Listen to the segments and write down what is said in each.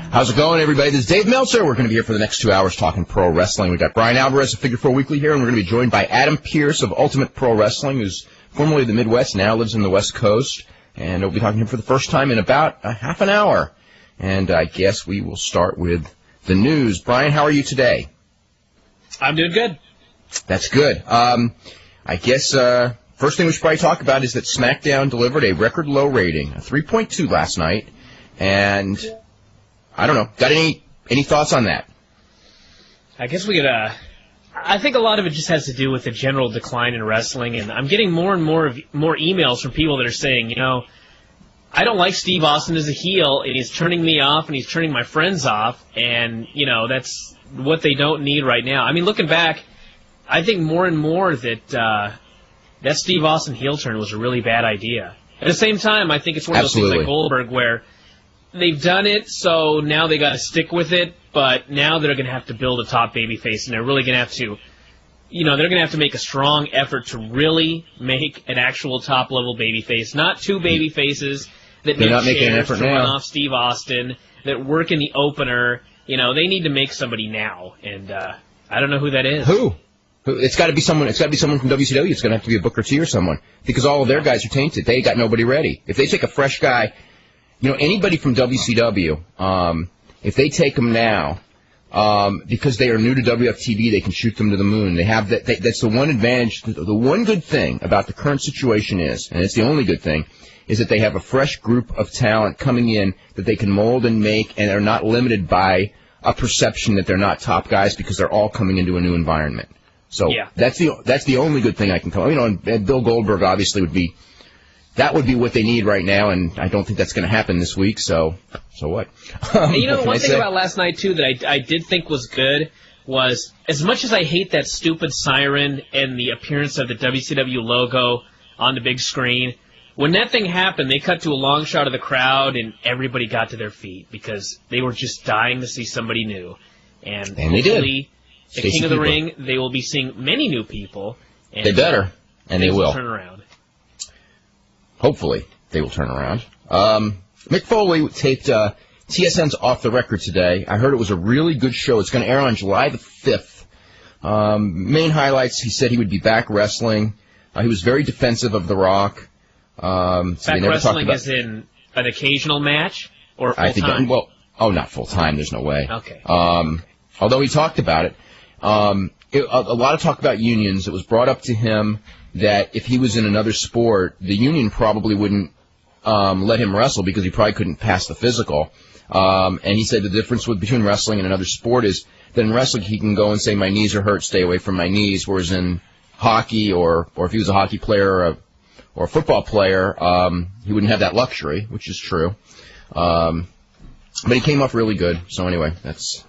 How's it going, everybody? This is Dave Meltzer. We're going to be here for the next 2 hours talking pro wrestling. We've got Bryan Alvarez of Figure 4 Weekly here, and we're going to be joined by Adam Pearce of Ultimate Pro Wrestling, who's formerly of the Midwest, now lives in the West Coast. And we'll be talking to him for the first time in about a half an hour. And I guess we will start with the news. Bryan, how are you today? I'm doing good. That's good. I guess first thing we should probably talk about is that SmackDown delivered a record low rating, a 3.2 last night. And I don't know. Got any thoughts on that? I guess we could. I think a lot of it just has to do with the general decline in wrestling, and I'm getting more and more emails from people that are saying, I don't like Steve Austin as a heel, and he's turning me off, and he's turning my friends off, and that's what they don't need right now. I mean, looking back, I think more and more that that Steve Austin heel turn was a really bad idea. At the same time, I think it's one of those things like Goldberg where they've done it, so now they got to stick with it, but now they're going to have to build a top babyface, and they're really going to have to, they're going to have to make a strong effort to really make an actual top-level babyface, not two babyfaces that make chairs to run off Steve Austin, that work in the opener. They need to make somebody now, and I don't know who that is. Who? It's got to be someone. It's got to be someone from WCW. It's going to have to be a Booker T or someone, because all of their guys are tainted. They got nobody ready. If they take a fresh guy. Anybody from WCW, if they take them now, because they are new to WFTV, they can shoot them to the moon. They have that. That's the one advantage. The one good thing about the current situation is, and it's the only good thing, is that they have a fresh group of talent coming in that they can mold and make, and are not limited by a perception that they're not top guys because they're all coming into a new environment. So that's the only good thing I can tell. And Bill Goldberg obviously would be. That would be what they need right now, and I don't think that's going to happen this week, so what? One thing about last night, too, that I did think was good was, as much as I hate that stupid siren and the appearance of the WCW logo on the big screen, when that thing happened, they cut to a long shot of the crowd, and everybody got to their feet, because they were just dying to see somebody new. And hopefully, the King of the Ring, they will be seeing many new people. And they better, and they will. Turn around. Hopefully, they will turn around. Mick Foley taped TSN's Off the Record today. I heard it was a really good show. It's going to air on July the 5th. Main highlights, he said he would be back wrestling. He was very defensive of The Rock. Back wrestling as in an occasional match or full-time? Not full-time. There's no way. Okay. Although he talked about it. A lot of talk about unions. It was brought up to him that if he was in another sport, the union probably wouldn't let him wrestle because he probably couldn't pass the physical. And he said the difference between wrestling and another sport is that in wrestling he can go and say, my knees are hurt, stay away from my knees, whereas in hockey or if he was a hockey player or a football player, he wouldn't have that luxury, which is true. But he came off really good. So anyway, that's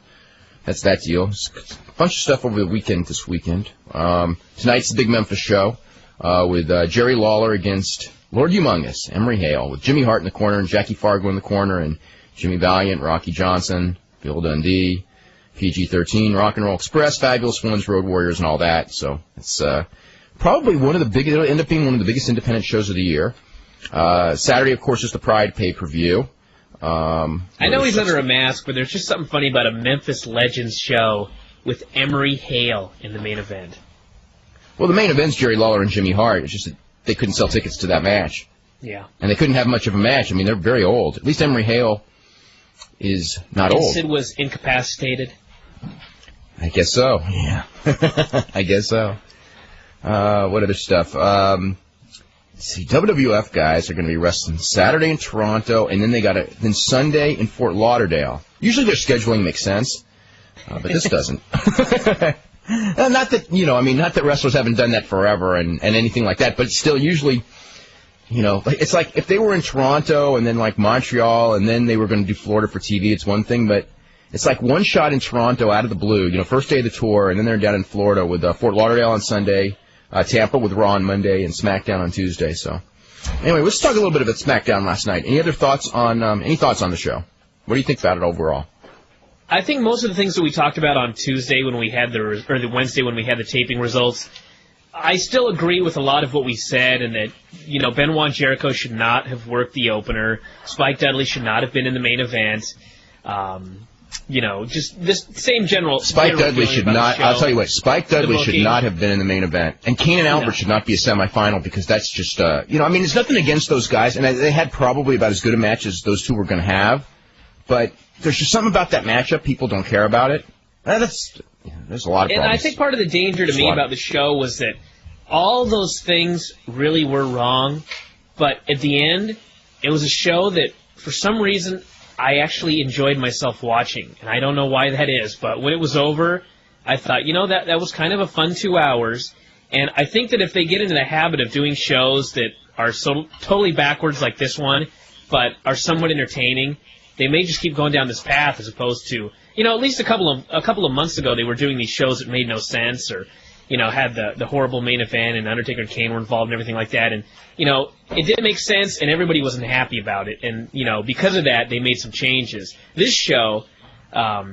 that deal. A bunch of stuff over the weekend this weekend. Tonight's the Big Memphis show. With Jerry Lawler against Lord Humongous, Emery Hale, with Jimmy Hart in the corner and Jackie Fargo in the corner, and Jimmy Valiant, Rocky Johnson, Bill Dundee, PG-13, Rock and Roll Express, Fabulous Ones, Road Warriors, and all that. So it's probably it'll end up being one of the biggest independent shows of the year. Saturday, of course, is the Pride pay-per-view. I know he's under a mask, but there's just something funny about a Memphis Legends show with Emery Hale in the main event. Well, the main event's Jerry Lawler and Jimmy Hart. It's just that they couldn't sell tickets to that match. Yeah. And they couldn't have much of a match. I mean, they're very old. At least Emery Hale is not old. Sid was incapacitated. I guess so. Yeah. I guess so. What other stuff? Let's see, WWF guys are going to be wrestling Saturday in Toronto, and then then Sunday in Fort Lauderdale. Usually their scheduling makes sense, but this doesn't. Not that wrestlers haven't done that forever and anything like that, but still usually, it's like if they were in Toronto and then like Montreal and then they were going to do Florida for TV, it's one thing, but it's like one shot in Toronto out of the blue, first day of the tour, and then they're down in Florida with Fort Lauderdale on Sunday, Tampa with Raw on Monday, and SmackDown on Tuesday. So, anyway, let's talk a little bit about SmackDown last night. Any other thoughts on the show? What do you think about it overall? I think most of the things that we talked about on Tuesday when we had the Wednesday when we had the taping results, I still agree with a lot of what we said, and that Benoit and Jericho should not have worked the opener. Spike Dudley should not have been in the main event. Just this same general. Spike Dudley should not. I'll tell you what. Spike Dudley should not have been in the main event, and Keenan Albert should not be a semifinal because that's just. There's nothing against those guys, and they had probably about as good a match as those two were going to have, but there's just something about that matchup. People don't care about it. There's a lot of problems. And I think part of the danger to me about the show was that all those things really were wrong, but at the end, it was a show that, for some reason, I actually enjoyed myself watching, and I don't know why that is, but when it was over, I thought, that was kind of a fun 2 hours, and I think that if they get into the habit of doing shows that are so totally backwards like this one, but are somewhat entertaining, they may just keep going down this path as opposed to, at least a couple of months ago they were doing these shows that made no sense, or had the horrible main event, and Undertaker and Kane were involved and everything like that. And, it didn't make sense, and everybody wasn't happy about it. And, because of that, they made some changes. This show, there are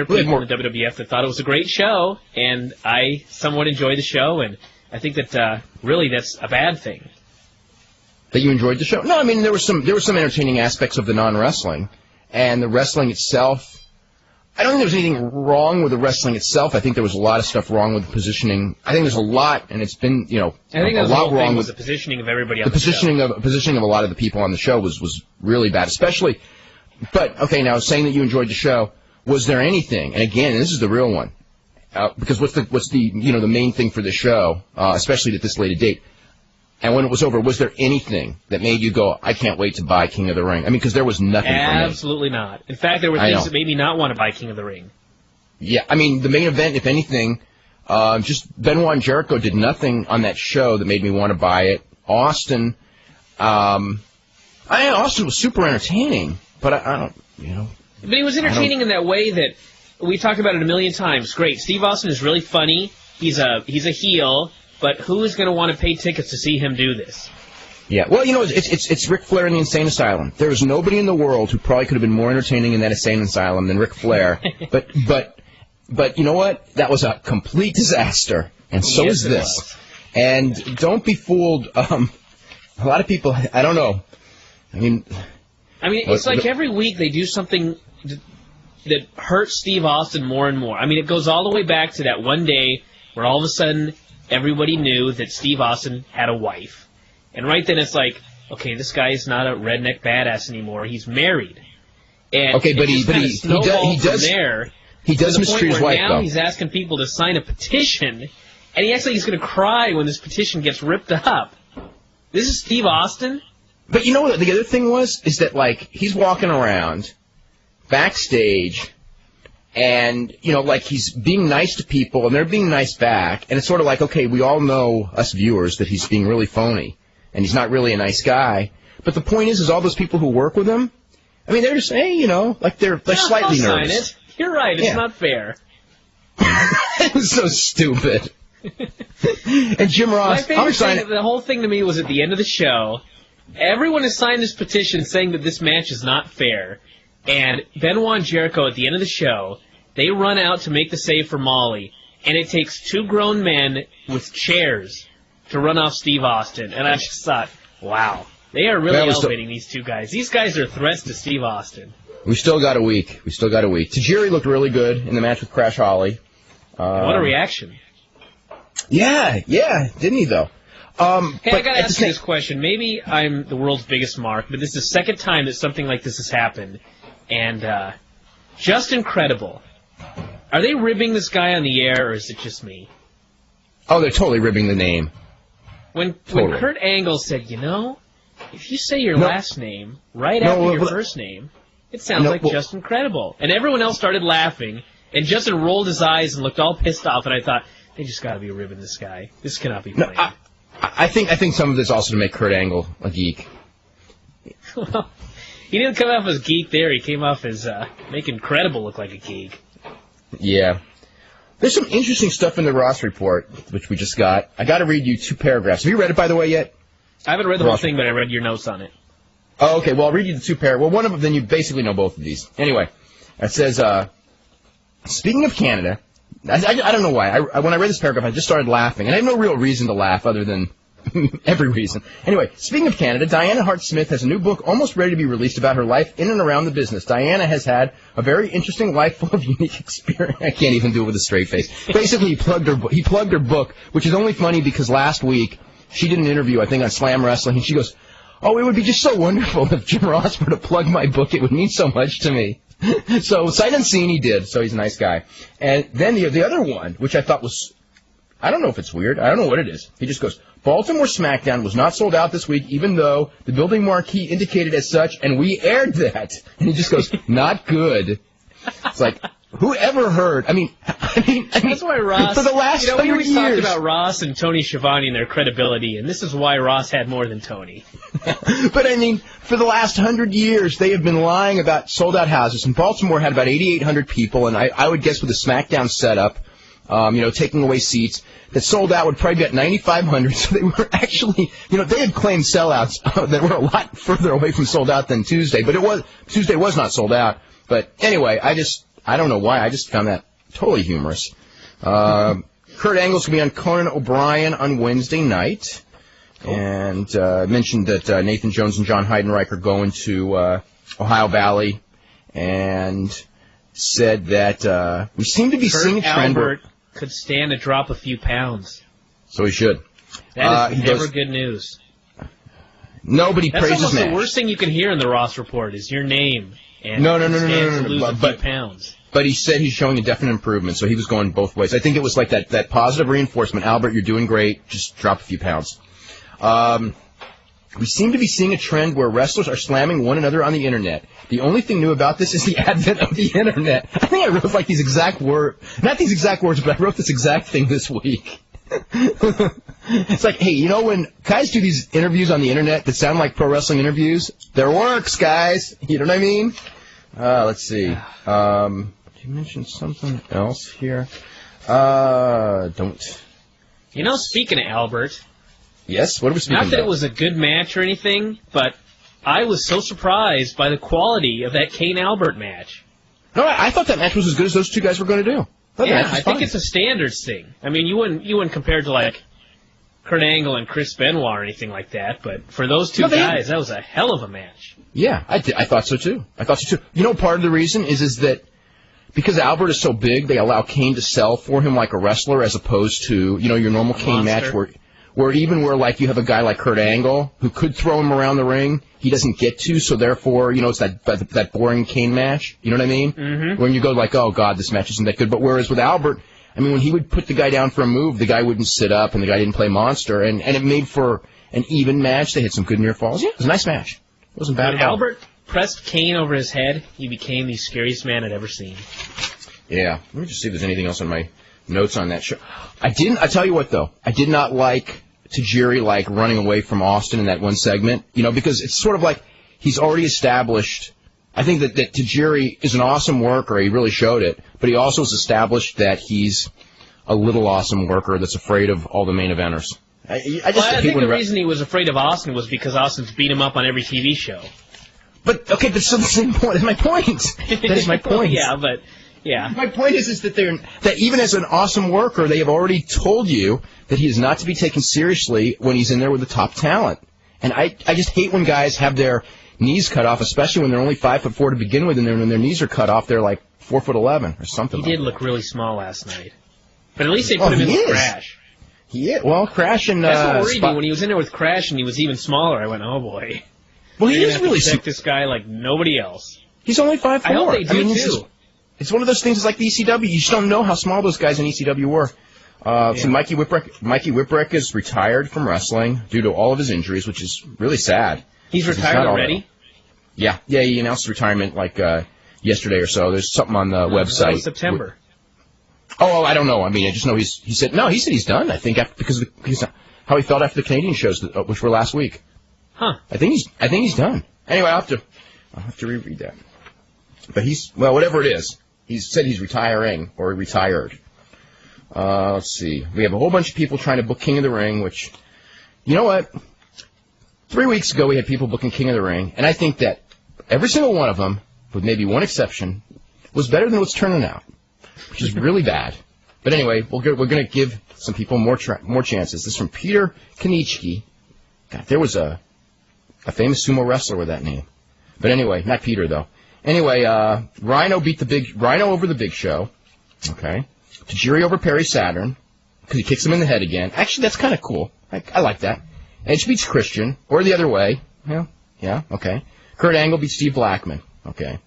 people in the WWF that thought it was a great show, and I somewhat enjoy the show, and I think that, really, that's a bad thing. That you enjoyed the show? No, I mean, there were some entertaining aspects of the non-wrestling, and the wrestling itself. I don't think there was anything wrong with the wrestling itself. I think there was a lot of stuff wrong with the positioning. I think there's a lot, and it's been, I think a lot wrong with the positioning of everybody on the show. The positioning of a lot of the people on the show was really bad, especially. But okay, now saying that you enjoyed the show, was there anything? And again, this is the real one, because what's the the main thing for the show, especially at this late a date. And when it was over, was there anything that made you go, I can't wait to buy King of the Ring? I mean, because there was nothing for me. Absolutely not. In fact, there were things that made me not want to buy King of the Ring. Yeah, I mean, the main event, if anything, just Benoit and Jericho did nothing on that show that made me want to buy it. Austin was super entertaining, but I don't, But he was entertaining in that way that we talked about it a million times. Great. Steve Austin is really funny. He's a heel. But who is going to want to pay tickets to see him do this? Yeah, well, it's Ric Flair in the Insane Asylum. There was nobody in the world who probably could have been more entertaining in that Insane Asylum than Ric Flair. but you know what? That was a complete disaster, and so is this. And don't be fooled. A lot of people, I don't know. I mean, it's like every week they do something that hurts Steve Austin more and more. I mean, it goes all the way back to that one day where all of a sudden everybody knew that Steve Austin had a wife. And right then it's like, okay, this guy is not a redneck badass anymore. He's married. And okay, but he does mistreat his wife, now though. He's asking people to sign a petition, and he actually is going to cry when this petition gets ripped up. This is Steve Austin? But you know what the other thing is that, like, he's walking around backstage, and, he's being nice to people, and they're being nice back, and it's sort of like, okay, we all know, us viewers, that he's being really phony, and he's not really a nice guy. But the point is all those people who work with him, I mean, they're just, hey, they're slightly nervous. Sign it. You're right, it's not fair. It was so stupid. And Jim Ross, the whole thing to me was at the end of the show, everyone has signed this petition saying that this match is not fair. And Benoit and Jericho, at the end of the show, they run out to make the save for Molly, and it takes two grown men with chairs to run off Steve Austin. And I just thought, wow, they are really elevating these two guys. These guys are threats to Steve Austin. We still got a week. Tajiri looked really good in the match with Crash Holly. What a reaction. Yeah, didn't he, though? Hey, I got to ask you this question. Maybe I'm the world's biggest mark, but this is the second time that something like this has happened. And just incredible. Are they ribbing this guy on the air, or is it just me? Oh, they're totally ribbing the name. When Kurt Angle said, if you say your last name right after your first name, it sounds like just incredible. And everyone else started laughing, and Justin rolled his eyes and looked all pissed off, and I thought, they just got to be ribbing this guy. This cannot be played. No, I think some of this also to make Kurt Angle a geek. Well, he didn't come off as geek there. He came off as making Credible look like a geek. Yeah. There's some interesting stuff in the Ross report, which we just got. I got to read you two paragraphs. Have you read it, by the way, yet? I haven't read the whole thing, but I read your notes on it. Oh, okay. Well, I'll read you the two paragraphs. Well, one of them, then you basically know both of these. Anyway, it says, speaking of Canada, I don't know why. When I read this paragraph, I just started laughing. And I have no real reason to laugh other than every reason. Anyway, speaking of Canada, Diana Hart-Smith has a new book almost ready to be released about her life in and around the business. Diana has had a very interesting life full of unique experience. I can't even do it with a straight face. Basically, he plugged her book, which is only funny because last week she did an interview, I think, on Slam Wrestling, and she goes, "Oh, it would be just so wonderful if Jim Ross were to plug my book. It would mean so much to me." So, sight unseen, he did, so he's a nice guy. And then the other one, which I thought was, I don't know if it's weird. I don't know what it is. He just goes, "Baltimore SmackDown was not sold out this week, even though the building marquee indicated as such, and we aired that." And he just goes, "Not good." It's like, who ever heard? I mean, that's why Ross. For the last 100 we always years, talked about Ross and Tony Schiavone and their credibility, and this is why Ross had more than Tony. But I mean, for the last 100 years, they have been lying about sold-out houses. And Baltimore had about 8,800 people, and I would guess with a SmackDown setup, taking away seats, that sold out would probably be at 9,500. So they were actually, they had claimed sellouts that were a lot further away from sold out than Tuesday. But Tuesday was not sold out. But anyway, I don't know why. I just found that totally humorous. Kurt Angle's going to be on Conan O'Brien on Wednesday night. And mentioned that Nathan Jones and John Heidenreich are going to Ohio Valley, and said that we seem to be seeing a trend Albert could stand to drop a few pounds. So he should. That is never good news. Nobody praises That's almost Nash. the worst thing you can hear in the Ross Report is your name. And No. to lose a few pounds. But he said he's showing a definite improvement, so he was going both ways. I think it was like that positive reinforcement. Albert, you're doing great. Just drop a few pounds. We seem to be seeing a trend where wrestlers are slamming one another on the Internet. The only thing new about this is the advent of the Internet. I think I wrote like these exact words, not these exact words, but I wrote this exact thing this week. It's like, hey, when guys do these interviews on the Internet that sound like pro wrestling interviews, they're works, guys. You know what I mean? Let's see. Did you mention something else here? Don't. Speaking of Albert. Yes, what are we speaking about? Not that it was a good match or anything, but I was so surprised by the quality of that Kane-Albert match. No, I thought that match was as good as those two guys were going to do. I think it's a standards thing. I mean, you wouldn't compare it to, like, Kurt Angle and Chris Benoit or anything like that, but for those two guys, that was a hell of a match. Yeah, I thought so, too. Part of the reason is that because Albert is so big, they allow Kane to sell for him like a wrestler as opposed to, your normal Kane match where like you have a guy like Kurt Angle who could throw him around the ring, he doesn't get to, so therefore, it's that boring Kane match. You know what I mean? Mm-hmm. When you go like, oh God, this match isn't that good. But whereas with Albert, I mean, when he would put the guy down for a move, the guy wouldn't sit up and the guy didn't play monster, and it made for an even match. They had some good near falls. Yeah, it was a nice match. It wasn't bad at all. Albert pressed Kane over his head, he became the scariest man I'd ever seen. Yeah, let me just see if there's anything else on my notes on that show. I tell you what though, I did not like Tajiri running away from Austin in that one segment, because it's sort of like he's already established. I think that Tajiri is an awesome worker. He really showed it, but he also has established that he's a little awesome worker that's afraid of all the main eventers. I think the reason he was afraid of Austin was because Austin's beat him up on every TV show. But still the same point. That's my point. That is my point. Yeah. My point is that even as an awesome worker, they have already told you that he is not to be taken seriously when he's in there with the top talent. And I just hate when guys have their knees cut off, especially when they're only 5'4" to begin with, and when their knees are cut off, they're like 4'11" or something. He did look really small last night, but at least they put him in with Crash. Crash and that's what worried me when he was in there with Crash and he was even smaller. I went, oh boy. Well, he is really protect this guy like nobody else. He's only 5'4". I hope they do too. It's one of those things. It's like the ECW. You just don't know how small those guys in ECW were. So Mikey Whipwreck is retired from wrestling due to all of his injuries, which is really sad. He's retired already? Yeah. He announced retirement yesterday or so. There's something on the website. That was September. Oh, I don't know. I mean, I just know he said he's done. I think because how he felt after the Canadian shows, which were last week. Huh. I think he's done. Anyway, I'll have to reread that. But whatever it is, he said he's retiring or retired. Let's see. We have a whole bunch of people trying to book King of the Ring, which, you know what? 3 weeks ago we had people booking King of the Ring, and I think that every single one of them, with maybe one exception, was better than what's turning out, which is really bad. But anyway, we're going to give some people more chances. This is from Peter Konieczki. God, there was a famous sumo wrestler with that name. But anyway, not Peter, though. Anyway, Rhino over the Big Show. Okay. Tajiri over Perry Saturn, because he kicks him in the head again. Actually, that's kind of cool. I like that. Edge beats Christian, or the other way. Yeah, okay. Kurt Angle beats Steve Blackman. Okay.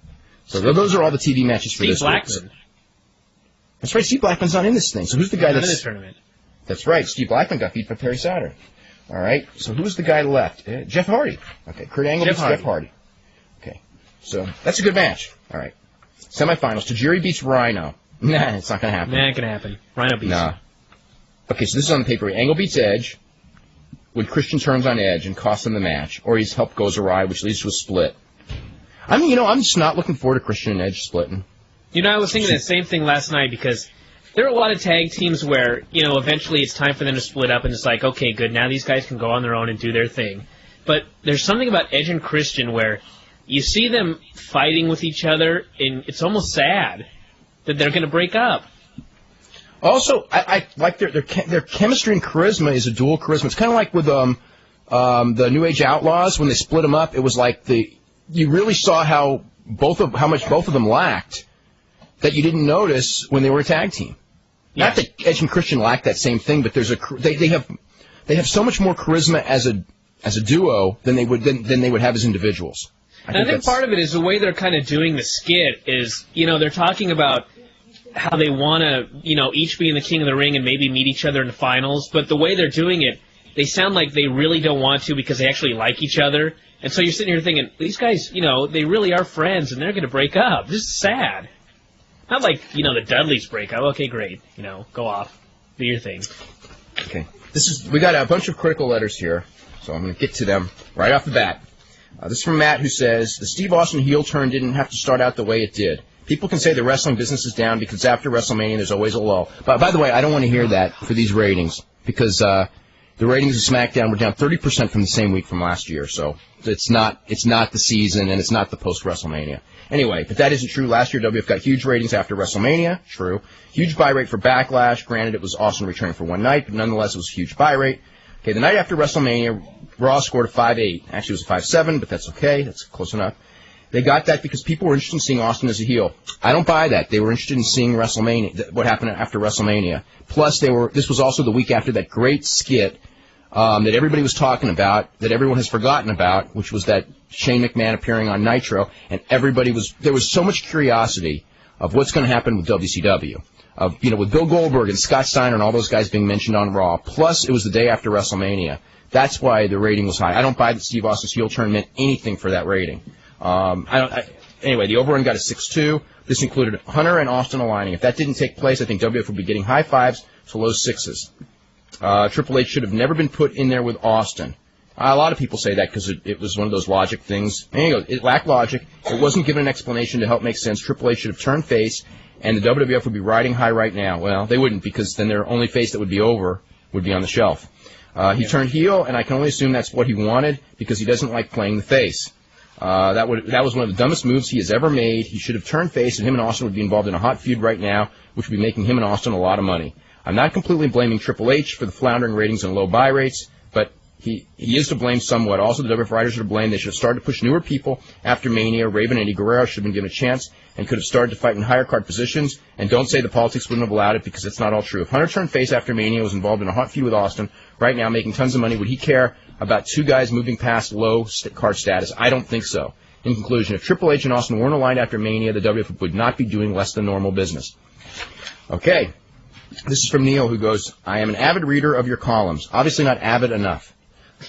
So those are all the TV matches for this week. Steve Blackman. That's right, Steve Blackman's not in this thing. So who's the guy that's... in this tournament. That's right, Steve Blackman got beat by Perry Saturn. All right, so who's the guy left? Jeff Hardy. Okay, Kurt Angle beats Jeff Hardy. Okay, so that's a good match. All right. Semifinals, Tajiri beats Rhino. Nah, it's not going to happen. Nah, it can happen. Rhino beats him. Okay, so this is on the paper. Angle beats Edge when Christian turns on Edge and costs him the match, or his help goes awry, which leads to a split. I mean, I'm just not looking forward to Christian and Edge splitting. I was thinking the same thing last night because there are a lot of tag teams where, eventually it's time for them to split up and it's like, okay, good, now these guys can go on their own and do their thing. But there's something about Edge and Christian where you see them fighting with each other and it's almost sad that they're going to break up. Also, I like their chemistry and charisma is a dual charisma. It's kind of like with the New Age Outlaws when they split them up. It was like you really saw how much both of them lacked that you didn't notice when they were a tag team. Yeah. Not that Edge and Christian lack that same thing, but they have so much more charisma as a duo than they would have as individuals. I think part of it is the way they're kind of doing the skit is, they're talking about how they want to, each be in the King of the Ring and maybe meet each other in the finals, but the way they're doing it, they sound like they really don't want to because they actually like each other. And so you're sitting here thinking, these guys, they really are friends and they're going to break up. This is sad. Not like, the Dudleys break up. Okay, great. Go off. Do your thing. Okay. We got a bunch of critical letters here, so I'm going to get to them right off the bat. This is from Matt, who says, the Steve Austin heel turn didn't have to start out the way it did. People can say the wrestling business is down because after WrestleMania there's always a lull. But by the way, I don't want to hear that for these ratings because the ratings of SmackDown were down 30% from the same week from last year. So it's not the season and it's not the post-WrestleMania. Anyway, but that isn't true. Last year, WF got huge ratings after WrestleMania. True. Huge buy rate for Backlash. Granted, it was Austin returning for one night, but nonetheless, it was a huge buy rate. Okay, the night after WrestleMania, Raw scored a 5.8. Actually, it was a 5.7, but that's okay. That's close enough. They got that because people were interested in seeing Austin as a heel. I don't buy that. They were interested in seeing WrestleMania, what happened after WrestleMania. Plus, this was also the week after that great skit that everybody was talking about, that everyone has forgotten about, which was that Shane McMahon appearing on Nitro, and there was so much curiosity of what's going to happen with WCW, with Bill Goldberg and Scott Steiner and all those guys being mentioned on Raw. Plus, it was the day after WrestleMania. That's why the rating was high. I don't buy that Steve Austin's heel turn meant anything for that rating. Anyway, the overrun got a 6.2. This included Hunter and Austin aligning. If that didn't take place, I think WF would be getting high fives to low sixes. Triple H should have never been put in there with Austin. A lot of people say that because it was one of those logic things. Anyway, it lacked logic. It wasn't given an explanation to help make sense. Triple H should have turned face, and the WWF would be riding high right now. Well, they wouldn't, because then their only face that would be over would be on the shelf. He turned heel, and I can only assume that's what he wanted because he doesn't like playing the face. That was one of the dumbest moves he has ever made. He should have turned face, and him and Austin would be involved in a hot feud right now, which would be making him and Austin a lot of money. I'm not completely blaming Triple H for the floundering ratings and low buy rates, but he is to blame somewhat. Also, the WWF writers are to blame. They should have started to push newer people after Mania. Raven and Eddie Guerrero should have been given a chance and could have started to fight in higher card positions. And don't say the politics wouldn't have allowed it, because it's not all true. If Hunter turned face after Mania, was involved in a hot feud with Austin, right now making tons of money, would he care about two guys moving past low card status? I don't think so. In conclusion, if Triple H and Austin weren't aligned after Mania, the WWF would not be doing less than normal business. Okay. This is from Neil, who goes, I am an avid reader of your columns. Obviously not avid enough.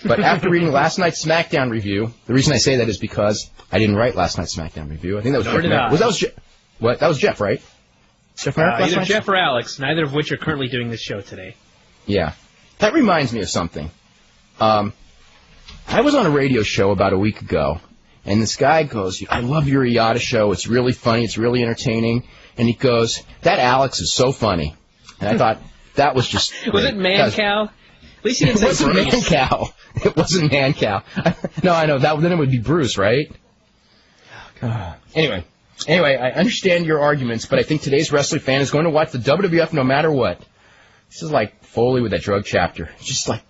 But after reading last night's SmackDown review, the reason I say that is because I didn't write last night's SmackDown review. I think that was Jeff. That was Jeff, right? Jeff Merrick last either night? Jeff or Alex, neither of which are currently doing this show today. Yeah. That reminds me of something. I was on a radio show about a week ago, and this guy goes, I love your IATA show. It's really funny. It's really entertaining. And he goes, that Alex is so funny. And I thought, that was just... Was it Man-Cow? At least he didn't say Bruce. Man-Cow. It wasn't Man-Cow. No, I know. Then it would be Bruce, right? Anyway, Anyway, I understand your arguments, but I think today's wrestling fan is going to watch the WWF no matter what. This is like Foley with that drug chapter. It's just like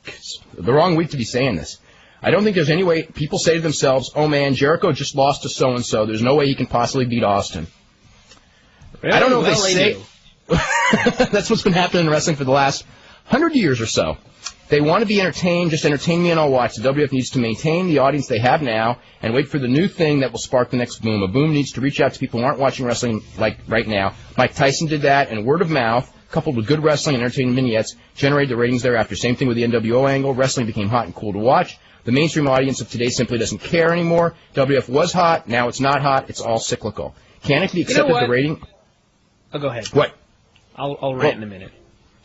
the wrong week to be saying this. I don't think there's any way people say to themselves, oh, man, Jericho just lost to so-and-so. There's no way he can possibly beat Austin. Really? I don't know if they say... That's what's been happening in wrestling for the last 100 years or so. They want to be entertained, just entertain me and I'll watch. The WWF needs to maintain the audience they have now and wait for the new thing that will spark the next boom. A boom needs to reach out to people who aren't watching wrestling like right now. Mike Tyson did that, and word of mouth, coupled with good wrestling and entertaining vignettes, generated the ratings thereafter. Same thing with the NWO angle. Wrestling became hot and cool to watch. The mainstream audience of today simply doesn't care anymore. WWF was hot, now it's not hot. It's all cyclical. Can it be accepted the rating? Oh, go ahead. What? I'll rant in a minute.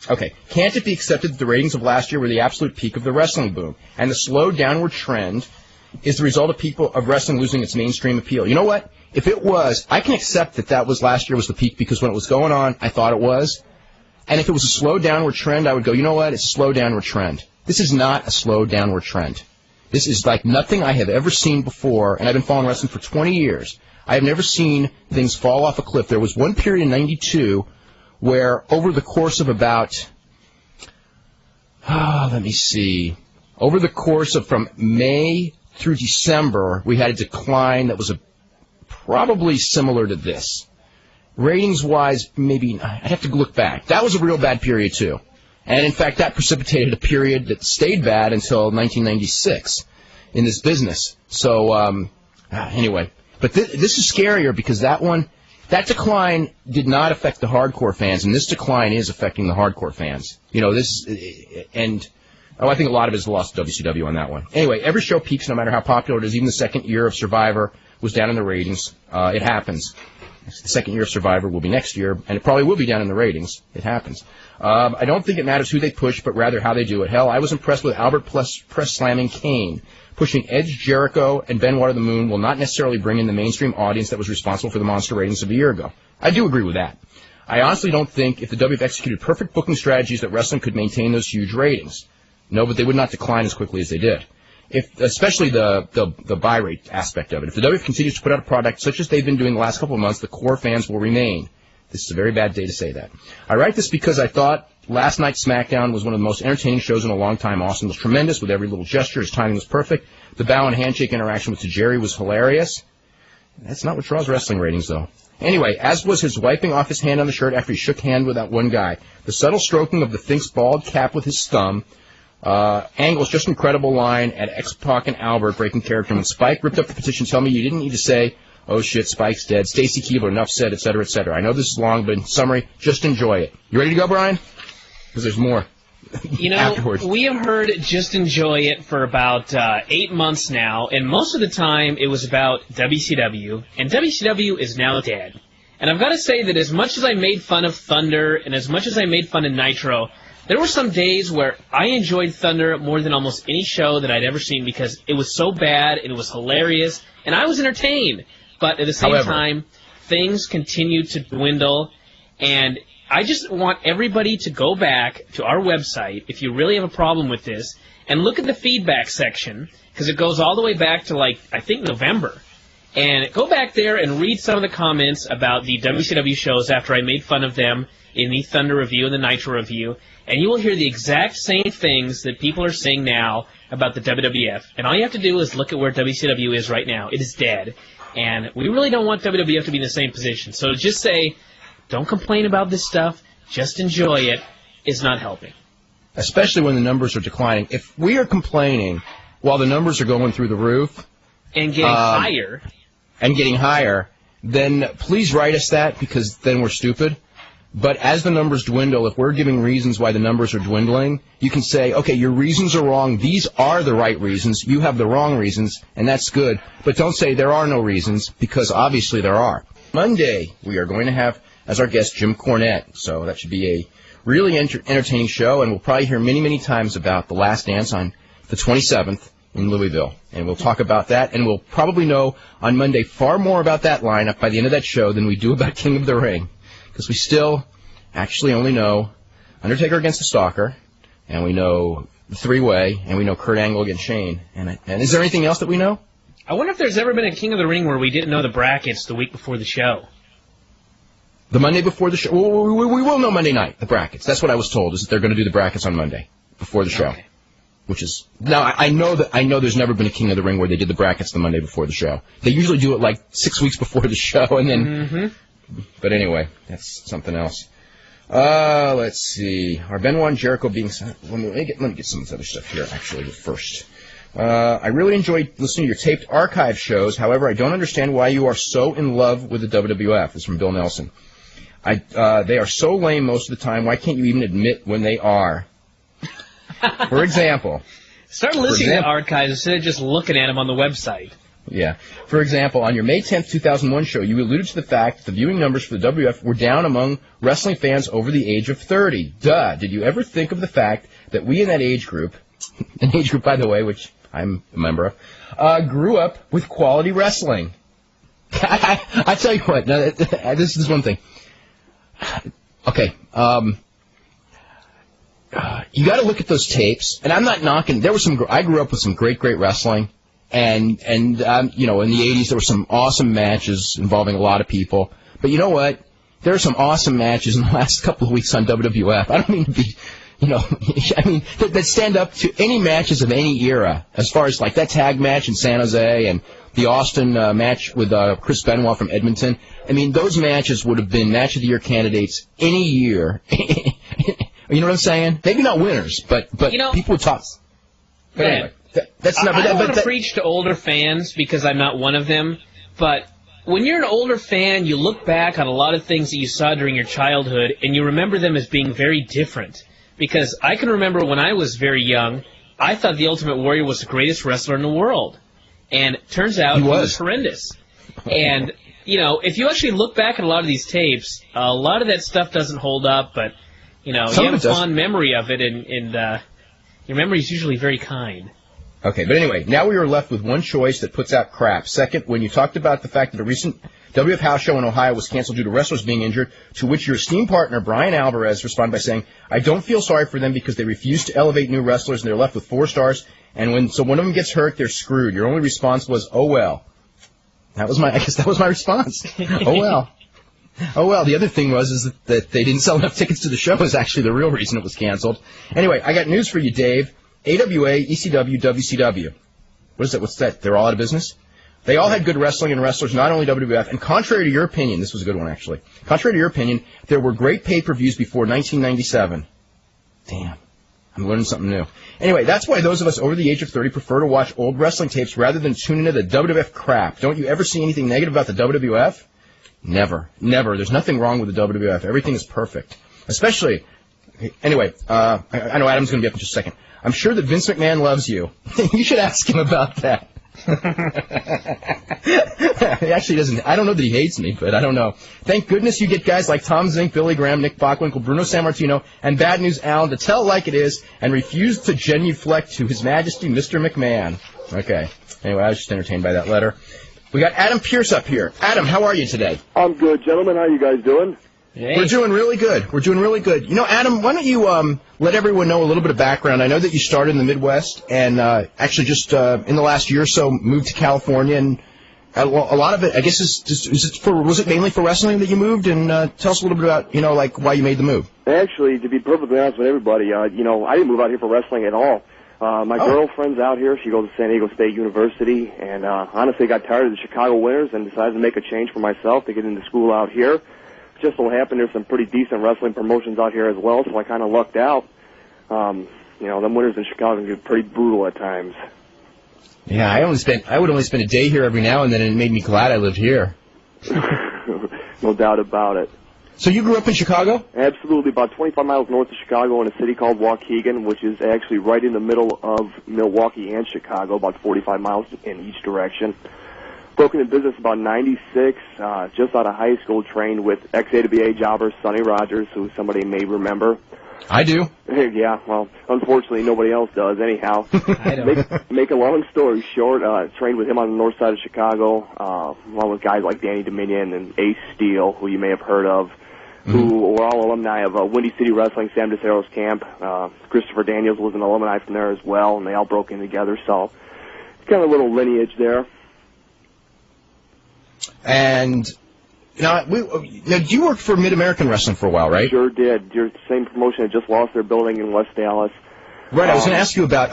Okay. Can't it be accepted that the ratings of last year were the absolute peak of the wrestling boom, and the slow downward trend is the result of wrestling losing its mainstream appeal? You know what? If it was, I can accept that was last year was the peak because when it was going on, I thought it was. And if it was a slow downward trend, I would go, you know what? It's a slow downward trend. This is not a slow downward trend. This is like nothing I have ever seen before, and I've been following wrestling for 20 years. I have never seen things fall off a cliff. There was one period in 92 where over the course of about, over the course of from May through December, we had a decline that was probably similar to this. Ratings-wise, maybe, I'd have to look back. That was a real bad period, too. And, in fact, that precipitated a period that stayed bad until 1996 in this business. So, anyway. But this is scarier because that decline did not affect the hardcore fans, and this decline is affecting the hardcore fans. You know, I think a lot of it is the loss of WCW on that one. Anyway, every show peaks no matter how popular it is. Even the second year of Survivor was down in the ratings. It happens. The second year of Survivor will be next year, and it probably will be down in the ratings. It happens. I don't think it matters who they push, but rather how they do it. Hell, I was impressed with Albert press slamming Kane. Pushing Edge, Jericho, and Benoit to the moon will not necessarily bring in the mainstream audience that was responsible for the monster ratings of a year ago. I do agree with that. I honestly don't think if the WWF executed perfect booking strategies that wrestling could maintain those huge ratings. No, but they would not decline as quickly as they did. Especially the buy rate aspect of it. If the WWF continues to put out a product such as they've been doing the last couple of months, the core fans will remain. This is a very bad day to say that. I write this because I thought last night's SmackDown was one of the most entertaining shows in a long time. Austin was tremendous with every little gesture. His timing was perfect. The bow and handshake interaction with Tajiri was hilarious. That's not what draws wrestling ratings, though. Anyway, as was his wiping off his hand on the shirt after he shook hand with that one guy. The subtle stroking of the Think's bald cap with his thumb. Angle's just incredible line at X-Pac and Albert breaking character. When Spike ripped up the petition, tell me you didn't need to say, oh shit, Spike's dead, Stacy Keibler, enough said, etc., etc. I know this is long, but in summary, just enjoy it. You ready to go, Brian? Because there's more. You know, afterwards. We have heard just enjoy it for about 8 months now, and most of the time it was about WCW, and WCW is now dead. And I've got to say that as much as I made fun of Thunder, and as much as I made fun of Nitro, there were some days where I enjoyed Thunder more than almost any show that I'd ever seen because it was so bad, and it was hilarious, and I was entertained. But at the same time, things continue to dwindle, and I just want everybody to go back to our website, if you really have a problem with this, and look at the feedback section, because it goes all the way back to, I think November. And go back there and read some of the comments about the WCW shows after I made fun of them in the Thunder review and the Nitro review, and you will hear the exact same things that people are saying now about the WWF. And all you have to do is look at where WCW is right now. It is dead. And we really don't want WWF to be in the same position. So just say, don't complain about this stuff, just enjoy it, is not helping. Especially when the numbers are declining. If we are complaining while the numbers are going through the roof... And getting higher. And getting higher, then please write us that, because then we're stupid. But as the numbers dwindle, if we're giving reasons why the numbers are dwindling, you can say, okay, your reasons are wrong. These are the right reasons. You have the wrong reasons, and that's good. But don't say there are no reasons, because obviously there are. Monday, we are going to have as our guest Jim Cornette. So that should be a really entertaining show, and we'll probably hear many, many times about The Last Dance on the 27th in Louisville. And we'll talk about that, and we'll probably know on Monday far more about that lineup by the end of that show than we do about King of the Ring. Because we still actually only know Undertaker against the Stalker, and we know the three-way, and we know Kurt Angle against Shane. And is there anything else that we know? I wonder if there's ever been a King of the Ring where we didn't know the brackets the week before the show. The Monday before the show? We will know Monday night, the brackets. That's what I was told, is that they're going to do the brackets on Monday before the show. Okay. Which is... Now, I know there's never been a King of the Ring where they did the brackets the Monday before the show. They usually do it like 6 weeks before the show, and then... Mm-hmm. But anyway, that's something else. Let's see. Our Benoit and Jericho being... Let me get some of this other stuff here, actually, first. I really enjoyed listening to your taped archive shows. However, I don't understand why you are so in love with the WWF. This is from Bill Nelson. They are so lame most of the time. Why can't you even admit when they are? For example. Start listening to archives instead of just looking at them on the website. Yeah. For example, on your May 10th, 2001 show, you alluded to the fact that the viewing numbers for the WWF were down among wrestling fans over the age of 30. Duh. Did you ever think of the fact that we in that age group, an age group, by the way, which I'm a member of, grew up with quality wrestling? I tell you what, now, this is one thing. Okay, you got to look at those tapes, and I'm not knocking. There was I grew up with some great wrestling, and you know, in the '80s there were some awesome matches involving a lot of people. But you know what? There are some awesome matches in the last couple of weeks on WWF. I don't mean to be, you know, I mean that stand up to any matches of any era, as far as like that tag match in San Jose and the Austin match with Chris Benoit from Edmonton. I mean, those matches would have been Match of the Year candidates any year. You know what I'm saying? Maybe not winners, but you know, people would talk. But anyway, that's not. I don't want to preach to older fans because I'm not one of them. But when you're an older fan, you look back on a lot of things that you saw during your childhood, and you remember them as being very different. Because I can remember when I was very young, I thought the Ultimate Warrior was the greatest wrestler in the world. And it turns out he was horrendous. And, you know, if you actually look back at a lot of these tapes, a lot of that stuff doesn't hold up, but, you know, you have a fond memory of it, and your memory is usually very kind. Okay, but anyway, now we are left with one choice that puts out crap. Second, when you talked about the fact that a recent WF House show in Ohio was canceled due to wrestlers being injured, to which your esteemed partner, Bryan Alvarez, responded by saying, I don't feel sorry for them because they refuse to elevate new wrestlers and they're left with 4 stars, and when one of them gets hurt, they're screwed. Your only response was, oh well. I guess that was my response. Oh well. Oh well. The other thing is that they didn't sell enough tickets to the show is actually the real reason it was canceled. Anyway, I got news for you, Dave. AWA, ECW, WCW. What is that? What's that? They're all out of business? They all had good wrestling and wrestlers, not only WWF. And contrary to your opinion, this was a good one, actually. Contrary to your opinion, there were great pay-per-views before 1997. Damn. I'm learning something new. Anyway, that's why those of us over the age of 30 prefer to watch old wrestling tapes rather than tune into the WWF crap. Don't you ever see anything negative about the WWF? Never. Never. There's nothing wrong with the WWF. Everything is perfect. Especially... Anyway, I know Adam's going to be up in just a second. I'm sure that Vince McMahon loves you. You should ask him about that. He actually doesn't. I don't know that he hates me, but I don't know. Thank goodness you get guys like Tom Zink, Billy Graham, Nick Bockwinkel, Bruno Sammartino, and Bad News Allen to tell like it is and refuse to genuflect to His Majesty Mr. McMahon. Okay. Anyway, I was just entertained by that letter. We got Adam Pierce up here. Adam, how are you today? I'm good, gentlemen. How you guys doing? Hey. We're doing really good. We're doing really good. You know, Adam, why don't you let everyone know a little bit of background? I know that you started in the Midwest and actually just in the last year or so moved to California, and a lot of it, I guess, was it mainly for wrestling that you moved? And tell us a little bit about, you know, like why you made the move. Actually, to be perfectly honest with everybody, you know, I didn't move out here for wrestling at all. My girlfriend's out here. She goes to San Diego State University, and honestly got tired of the Chicago winters and decided to make a change for myself to get into school out here. Just so happened there's some pretty decent wrestling promotions out here as well, so I kind of lucked out. You know, them winters in Chicago can get pretty brutal at times. Yeah, I would only spend a day here every now and then, and it made me glad I lived here. No doubt about it. So you grew up in Chicago? Absolutely, about 25 miles north of Chicago in a city called Waukegan, which is actually right in the middle of Milwaukee and Chicago, about 45 miles in each direction. Broke into business about 96, just out of high school, trained with ex-AWA jobber Sonny Rogers, who somebody may remember. I do. Yeah, well, unfortunately nobody else does, anyhow. I don't. Make a long story short, trained with him on the north side of Chicago, along with guys like Danny Dominion and Ace Steele, who you may have heard of, who were all alumni of Windy City Wrestling, Sam DeCero's camp. Christopher Daniels was an alumni from there as well, and they all broke in together, so kind of a little lineage there. And now, you worked for Mid-American Wrestling for a while, right? Sure did. Your same promotion had just lost their building in West Dallas. Right. I was going to ask you about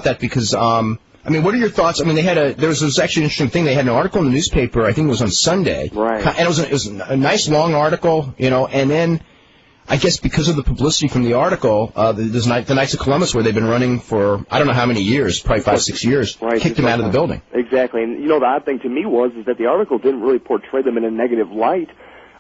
that because, I mean, what are your thoughts? I mean, there was actually an interesting thing. They had an article in the newspaper, I think it was on Sunday. Right. And it was a nice long article, and then I guess because of the publicity from the article, the Knights of Columbus, where they've been running for I don't know how many years, probably 5-6 years, right, kicked them out of the building. Exactly. And, the odd thing to me is that the article didn't really portray them in a negative light.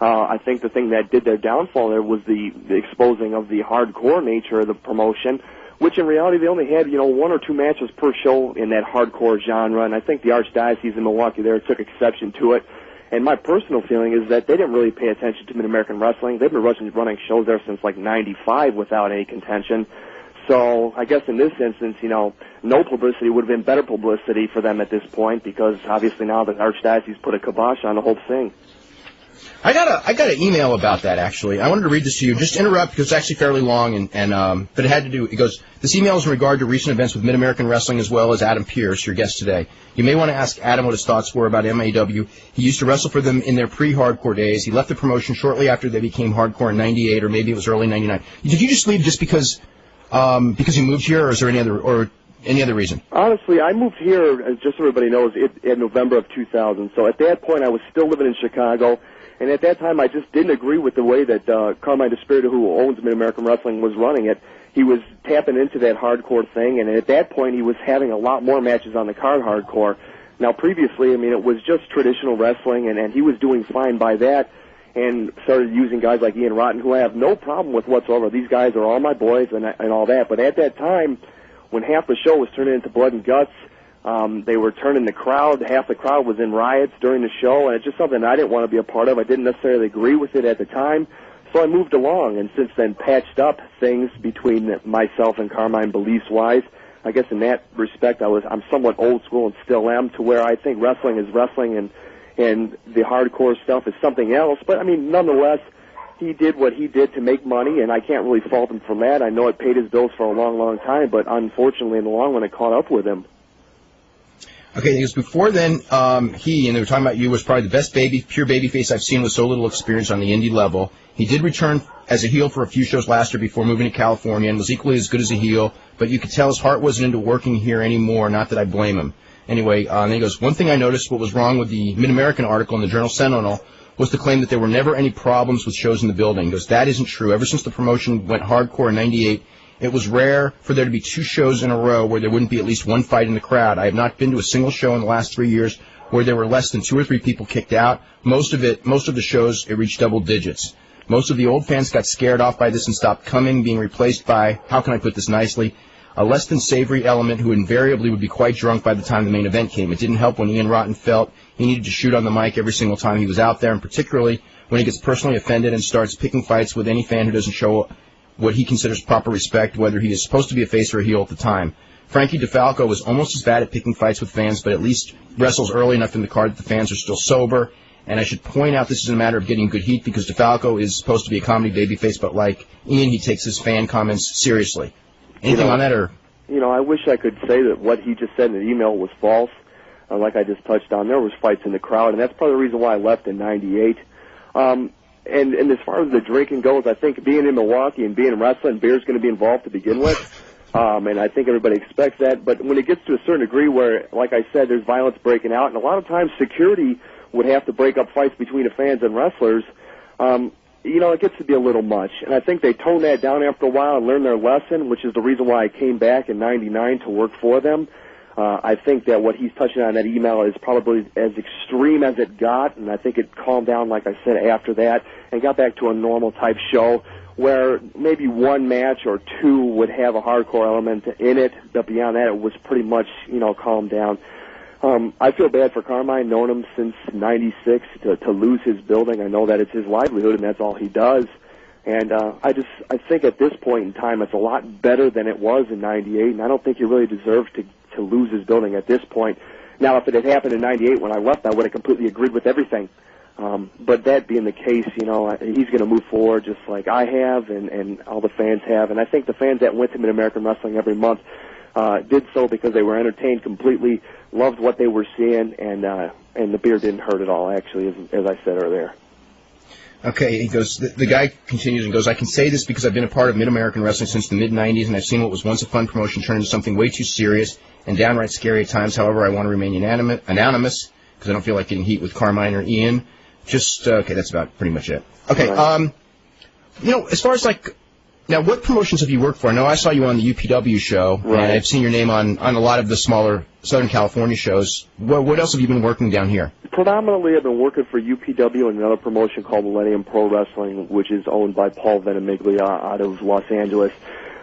I think the thing that did their downfall there was the exposing of the hardcore nature of the promotion, which in reality they only had, 1 or 2 matches per show in that hardcore genre, and I think the Archdiocese in Milwaukee there took exception to it. And my personal feeling is that they didn't really pay attention to Mid-American Wrestling. They've been running shows there since like 95 without any contention. So I guess in this instance, no publicity would have been better publicity for them at this point, because obviously now the Archdiocese put a kibosh on the whole thing. I got an email about that, actually. I wanted to read this to you. Just interrupt because it's actually fairly long, but it had to do. It goes, this email is in regard to recent events with Mid-American Wrestling as well as Adam Pearce, your guest today. You may want to ask Adam what his thoughts were about MAW. He used to wrestle for them in their pre-hardcore days. He left the promotion shortly after they became hardcore in 98, or maybe it was early 99. Did you just leave just because you moved here, or is there any other reason? Honestly, I moved here, just so everybody knows, in November of 2000. So at that point, I was still living in Chicago. And at that time, I just didn't agree with the way that Carmine DeSpirito, who owns Mid-American Wrestling, was running it. He was tapping into that hardcore thing, and at that point, he was having a lot more matches on the card hardcore. Now, previously, it was just traditional wrestling, and he was doing fine by that, and started using guys like Ian Rotten, who I have no problem with whatsoever. These guys are all my boys and all that. But at that time, when half the show was turning into blood and guts, they were turning the crowd. Half the crowd was in riots during the show, and it's just something I didn't want to be a part of. I didn't necessarily agree with it at the time, so I moved along, and since then patched up things between myself and Carmine beliefs-wise. I guess in that respect, I'm somewhat old school and still am, to where I think wrestling is wrestling and the hardcore stuff is something else. But, nonetheless, he did what he did to make money, and I can't really fault him for that. I know it paid his bills for a long, long time, but unfortunately, in the long run, it caught up with him. Okay, because before then, and they were talking about you, was probably the best pure babyface I've seen with so little experience on the indie level. He did return as a heel for a few shows last year before moving to California and was equally as good as a heel, but you could tell his heart wasn't into working here anymore, not that I blame him. Anyway, and then he goes, one thing I noticed what was wrong with the Mid-American article in the Journal Sentinel was the claim that there were never any problems with shows in the building. He goes, that isn't true. Ever since the promotion went hardcore in 98, it was rare for there to be 2 shows in a row where there wouldn't be at least one fight in the crowd. I have not been to a single show in the last 3 years where there were less than 2 or 3 people kicked out. Most of the shows, it reached double digits. Most of the old fans got scared off by this and stopped coming, being replaced by, how can I put this nicely, a less than savory element who invariably would be quite drunk by the time the main event came. It didn't help when Ian Rotten felt he needed to shoot on the mic every single time he was out there, and particularly when he gets personally offended and starts picking fights with any fan who doesn't show what he considers proper respect, whether he is supposed to be a face or a heel at the time. Frankie DeFalco was almost as bad at picking fights with fans, but at least wrestles early enough in the card that the fans are still sober. And I should point out this is a matter of getting good heat, because DeFalco is supposed to be a comedy babyface, but like Ian, he takes his fan comments seriously. Anything on that? Or I wish I could say that what he just said in the email was false. Like I just touched on, there was fights in the crowd, and that's part of the reason why I left in 98. And as far as the drinking goes, I think being in Milwaukee and being in wrestling, beer's going to be involved to begin with. And I think everybody expects that. But when it gets to a certain degree where, like I said, there's violence breaking out, and a lot of times security would have to break up fights between the fans and wrestlers, it gets to be a little much. And I think they toned that down after a while and learned their lesson, which is the reason why I came back in 99 to work for them. I think that what he's touching on in that email is probably as extreme as it got, and I think it calmed down, like I said, after that, and got back to a normal type show where maybe 1 match or 2 would have a hardcore element in it, but beyond that it was pretty much, calmed down. I feel bad for Carmine, known him since 96, to lose his building. I know that it's his livelihood and that's all he does. And I think at this point in time it's a lot better than it was in 98, and I don't think he really deserves to lose his building at this point. Now, if it had happened in 98 when I left, I would have completely agreed with everything. But that being the case, he's going to move forward just like I have and all the fans have. And I think the fans that went to Mid-American Wrestling every month did so because they were entertained completely, loved what they were seeing, and the beer didn't hurt at all, actually, as I said earlier. Okay, he goes, the guy continues and goes, I can say this because I've been a part of Mid-American Wrestling since the mid-'90s, and I've seen what was once a fun promotion turn into something way too serious and downright scary at times. However, I want to remain anonymous because I don't feel like getting heat with Carmine or Ian. Just, okay, that's about pretty much it. Okay, as far as, now, what promotions have you worked for? I know I saw you on the UPW show, and I've seen your name on a lot of the smaller Southern California shows. What else have you been working down here? Predominantly, I've been working for UPW and another promotion called Millennium Pro Wrestling, which is owned by Paul Ventimiglia out of Los Angeles.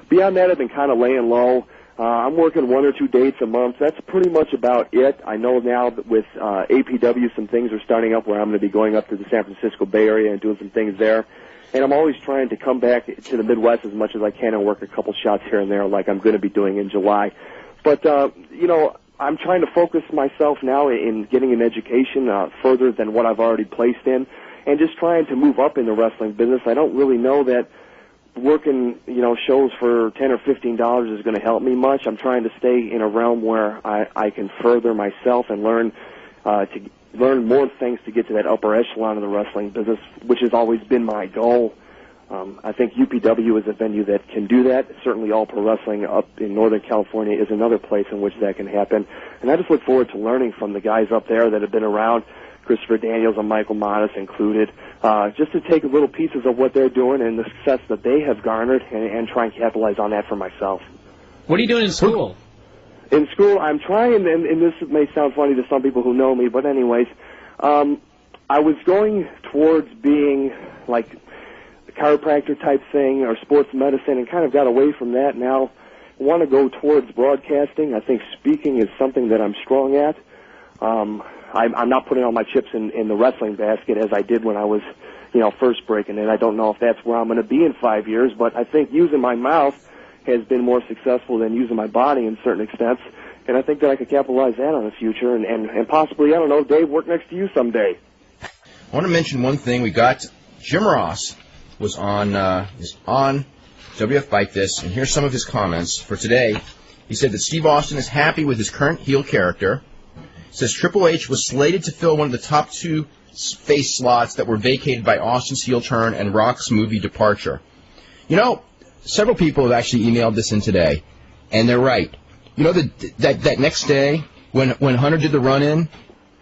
Beyond that, I've been kind of laying low. I'm working 1 or 2 dates a month. That's pretty much about it. I know now that with APW, some things are starting up where I'm going to be going up to the San Francisco Bay Area and doing some things there. And I'm always trying to come back to the Midwest as much as I can and work a couple shots here and there like I'm going to be doing in July. But, I'm trying to focus myself now in getting an education further than what I've already placed in and just trying to move up in the wrestling business. I don't really know that working, shows for $10 or $15 is going to help me much. I'm trying to stay in a realm where I can further myself and learn more things to get to that upper echelon of the wrestling business, which has always been my goal. I think UPW is a venue that can do that. Certainly All Pro Wrestling up in Northern California is another place in which that can happen. And I just look forward to learning from the guys up there that have been around, Christopher Daniels and Michael Modest included, just to take little pieces of what they're doing and the success that they have garnered and try and capitalize on that for myself. What are you doing in school? In school, I'm trying, and this may sound funny to some people who know me, but anyways, I was going towards being like a chiropractor type thing or sports medicine and kind of got away from that. Now I want to go towards broadcasting. I think speaking is something that I'm strong at. I'm not putting all my chips in the wrestling basket as I did when I was, first breaking in. I don't know if that's where I'm going to be in 5 years, but I think using my mouth has been more successful than using my body in certain extents, and I think that I could capitalize that on the future and possibly, Dave, work next to you someday. I want to mention one thing. We got Jim Ross is on WF Bite This, and here's some of his comments for today. He said that Steve Austin is happy with his current heel character. He says Triple H was slated to fill one of the top 2 face slots that were vacated by Austin's heel turn and Rock's movie departure. Several people have actually emailed this in today, and they're right. That next day when Hunter did the run-in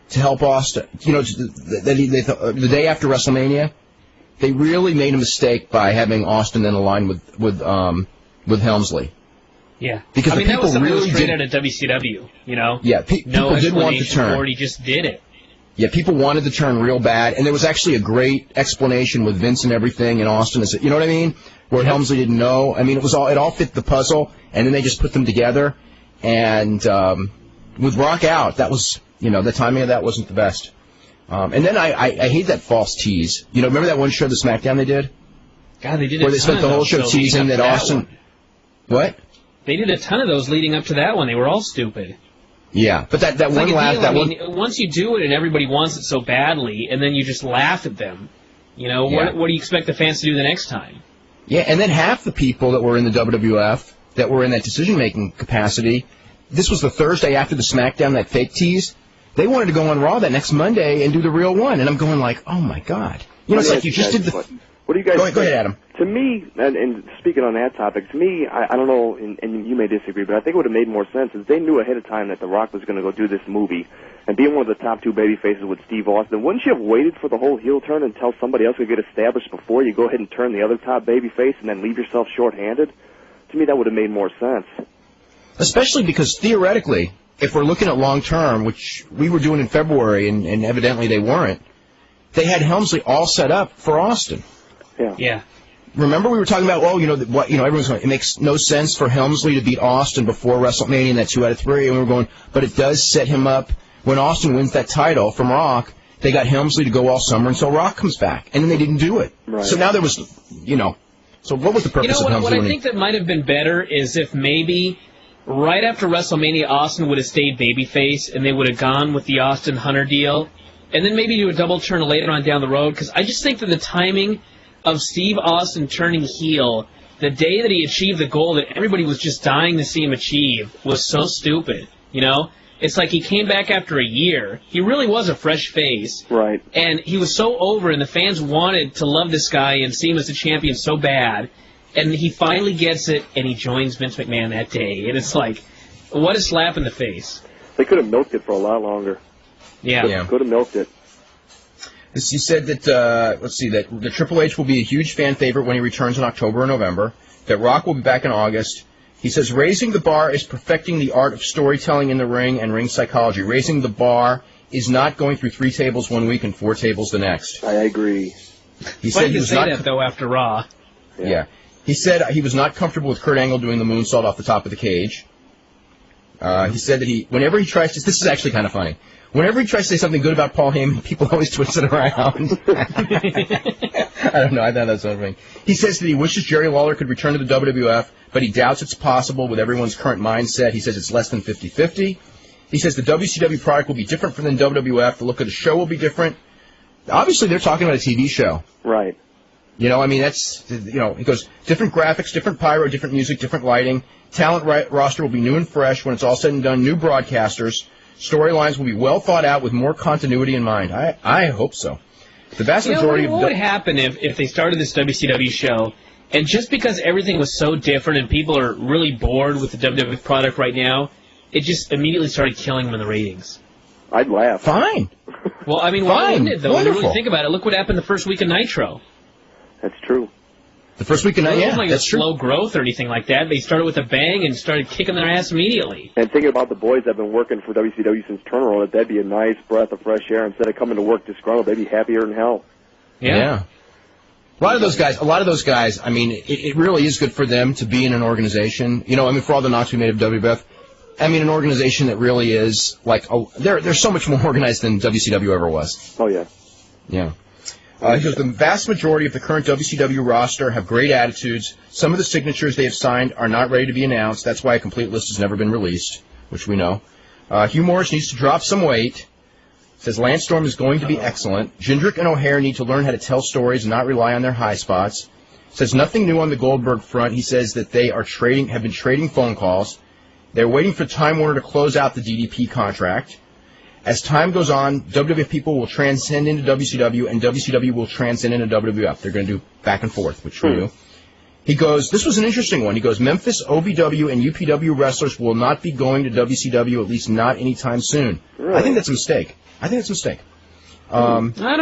to help Austin, the day after WrestleMania, they really made a mistake by having Austin then align with Helmsley. Yeah, because that was something really straight out of WCW. Yeah, people did want the turn. He just did it. Yeah, people wanted the turn real bad, and there was actually a great explanation with Vince and everything in Austin. You know what I mean? Where Helmsley didn't know. I mean, it all fit the puzzle, and then they just put them together. And with Rock out, that was, the timing of that wasn't the best. And then I hate that false tease. Remember that one show, the SmackDown they did? God, they did. Where they spent the whole show teasing that Austin. What? They did a ton of those leading up to that one. They were all stupid. Yeah, but that one laugh, once you do it and everybody wants it so badly, and then you just laugh at them, what do you expect the fans to do the next time? Yeah, and then half the people that were in the WWF that were in that decision-making capacity, this was the Thursday after the SmackDown, that fake tease, they wanted to go on Raw that next Monday and do the real one, and I'm going like, oh my God. It's like you just did the... What do you guys think? Go ahead, Adam. To me, and speaking on that topic, to me, I don't know, and you may disagree, but I think it would have made more sense if they knew ahead of time that The Rock was going to go do this movie and be one of the top 2 baby faces with Steve Austin. Wouldn't you have waited for the whole heel turn until somebody else could get established before you go ahead and turn the other top baby face and then leave yourself short-handed? To me, that would have made more sense. Especially because, theoretically, if we're looking at long-term, which we were doing in February, and evidently they weren't, they had Helmsley all set up for Austin. Yeah. Remember we were talking about, everyone's going, it makes no sense for Helmsley to beat Austin before WrestleMania in that 2 out of 3, and we were going, but it does set him up. When Austin wins that title from Rock, they got Helmsley to go all summer until Rock comes back, and then they didn't do it. Right. So now there was, so what was the purpose of Helmsley? What I think that might have been better is if maybe right after WrestleMania, Austin would have stayed babyface, and they would have gone with the Austin Hunter deal, and then maybe do a double turn later on down the road, because I just think that the timing of Steve Austin turning heel the day that he achieved the goal that everybody was just dying to see him achieve was so stupid, you know? It's like he came back after a year. He really was a fresh face. Right. And he was so over, and the fans wanted to love this guy and see him as a champion so bad. And he finally gets it, and he joins Vince McMahon that day. And it's like, what a slap in the face. They could have milked it for a lot longer. Yeah. Could have milked it. He said that, that the Triple H will be a huge fan favorite when he returns in October or November, that Rock will be back in August. He says, raising the bar is perfecting the art of storytelling in the ring and ring psychology. Raising the bar is not going through 3 tables one week and 4 tables the next. I agree. He said he was not that, though, after Raw. Yeah. He said he was not comfortable with Kurt Angle doing the moonsault off the top of the cage. He said that whenever he tries to, this is actually kind of funny, whenever he tries to say something good about Paul Heyman, people always twist it around. I don't know, I thought that was something. He says that he wishes Jerry Lawler could return to the WWF, but he doubts it's possible with everyone's current mindset. He says it's less than 50-50. He says the WCW product will be different than WWF. The look of the show will be different. Obviously, they're talking about a TV show. Right. You know, I mean, that's, you know, he goes, different graphics, different pyro, different music, different lighting. Talent roster will be new and fresh when it's all said and done. New broadcasters. Storylines will be well thought out with more continuity in mind. I hope so. The vast majority of... What would happen if they started this WCW show, and just because everything was so different and people are really bored with the WWF product right now, it just immediately started killing them in the ratings? I'd laugh. Fine. Well, I mean, why wouldn't it, though? When you really think about it, look what happened the first week of Nitro. That's true. The first week of Nitro, yeah, like that's true. Slow growth or anything like that. They started with a bang and started kicking their ass immediately. And thinking about the boys that have been working for WCW since turnaround, that'd be a nice breath of fresh air. Instead of coming to work disgruntled, they'd be happier than hell. Yeah. A lot of those guys, I mean, it really is good for them to be in an organization. You know, I mean, for all the knocks we made of WWF, I mean, an organization that really is, like, they're so much more organized than WCW ever was. Oh, yeah. Yeah. He goes, the vast majority of the current WCW roster have great attitudes. Some of the signatures they have signed are not ready to be announced. That's why a complete list has never been released, which we know. Hugh Morris needs to drop some weight. Says Lance Storm is going to be excellent. Jindrak and O'Hare need to learn how to tell stories and not rely on their high spots. Says nothing new on the Goldberg front. He says that they have been trading phone calls. They're waiting for Time Warner to close out the DDP contract. As time goes on, WWF people will transcend into WCW, and WCW will transcend into WWF. They're going to do back and forth, which we do. He goes, this was an interesting one. He goes, Memphis, OVW, and UPW wrestlers will not be going to WCW, at least not anytime soon. Really? I think that's a mistake. I don't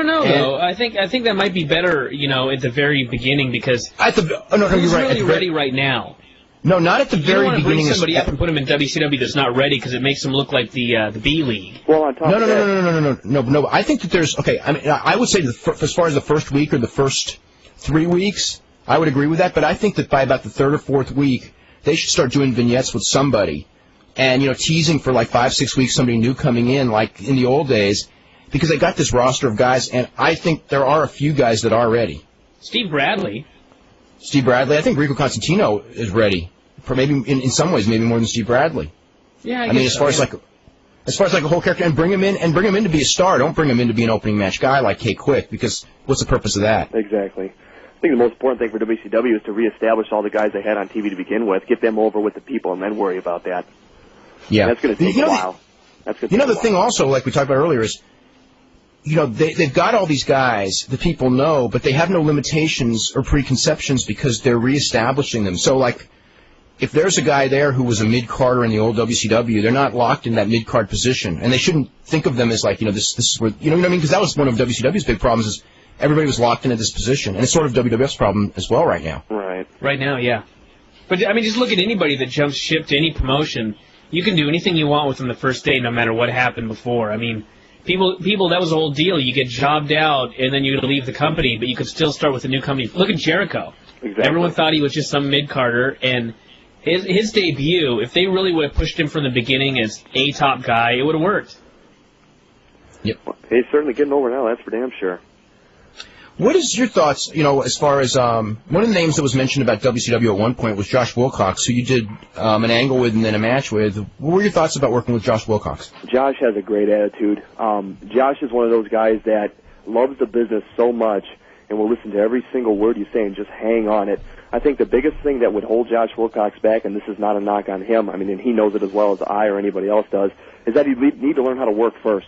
know, though. I think that might be better, you know, at the very beginning, because you're right. Really ready right now. No, not at the very beginning. You don't want to bring somebody up and put him in WCW that's not ready because it makes him look like the B League. Well, on top No. I think that there's I mean, I would say as far as the first week or the first 3 weeks, I would agree with that. But I think that by about the 3rd or 4th week, they should start doing vignettes with somebody, and teasing for like 5-6 weeks somebody new coming in, like in the old days, because they got this roster of guys, and I think there are a few guys that are ready. Steve Bradley. I think Rico Constantino is ready. For maybe in some ways, maybe more than Steve Bradley. Yeah, I mean, as far as like a whole character, and bring him in to be a star. Don't bring him in to be an opening match guy like K Quick, because what's the purpose of that? Exactly. I think the most important thing for WCW is to reestablish all the guys they had on TV to begin with, get them over with the people, and then worry about that. Yeah, and that's going to take a while. The thing also, like we talked about earlier, is they've got all these guys that people know, but they have no limitations or preconceptions because they're reestablishing them. So like, if there's a guy there who was a mid-carder in the old WCW, they're not locked in that mid-card position. And they shouldn't think of them as like, this is where, you know what I mean? Because that was one of WCW's big problems, is everybody was locked into this position. And it's sort of WWF's problem as well right now. Right. Right now, yeah. But, I mean, just look at anybody that jumps ship to any promotion. You can do anything you want with them the first day, no matter what happened before. I mean, people, that was the whole deal. You get jobbed out, and then you're going to leave the company, but you could still start with a new company. Look at Jericho. Exactly. Everyone thought he was just some mid-carder, and his debut, if they really would have pushed him from the beginning as a top guy, it would have worked. Yep. He's certainly getting over now, that's for damn sure. What is your thoughts, as far as, one of the names that was mentioned about WCW at one point was Josh Wilcox, who you did an angle with and then a match with. What were your thoughts about working with Josh Wilcox? Josh has a great attitude. Josh is one of those guys that loves the business so much, and will listen to every single word you say and just hang on it. I think the biggest thing that would hold Josh Wilcox back, and this is not a knock on him, I mean, and he knows it as well as I or anybody else does, is that he'd need to learn how to work first.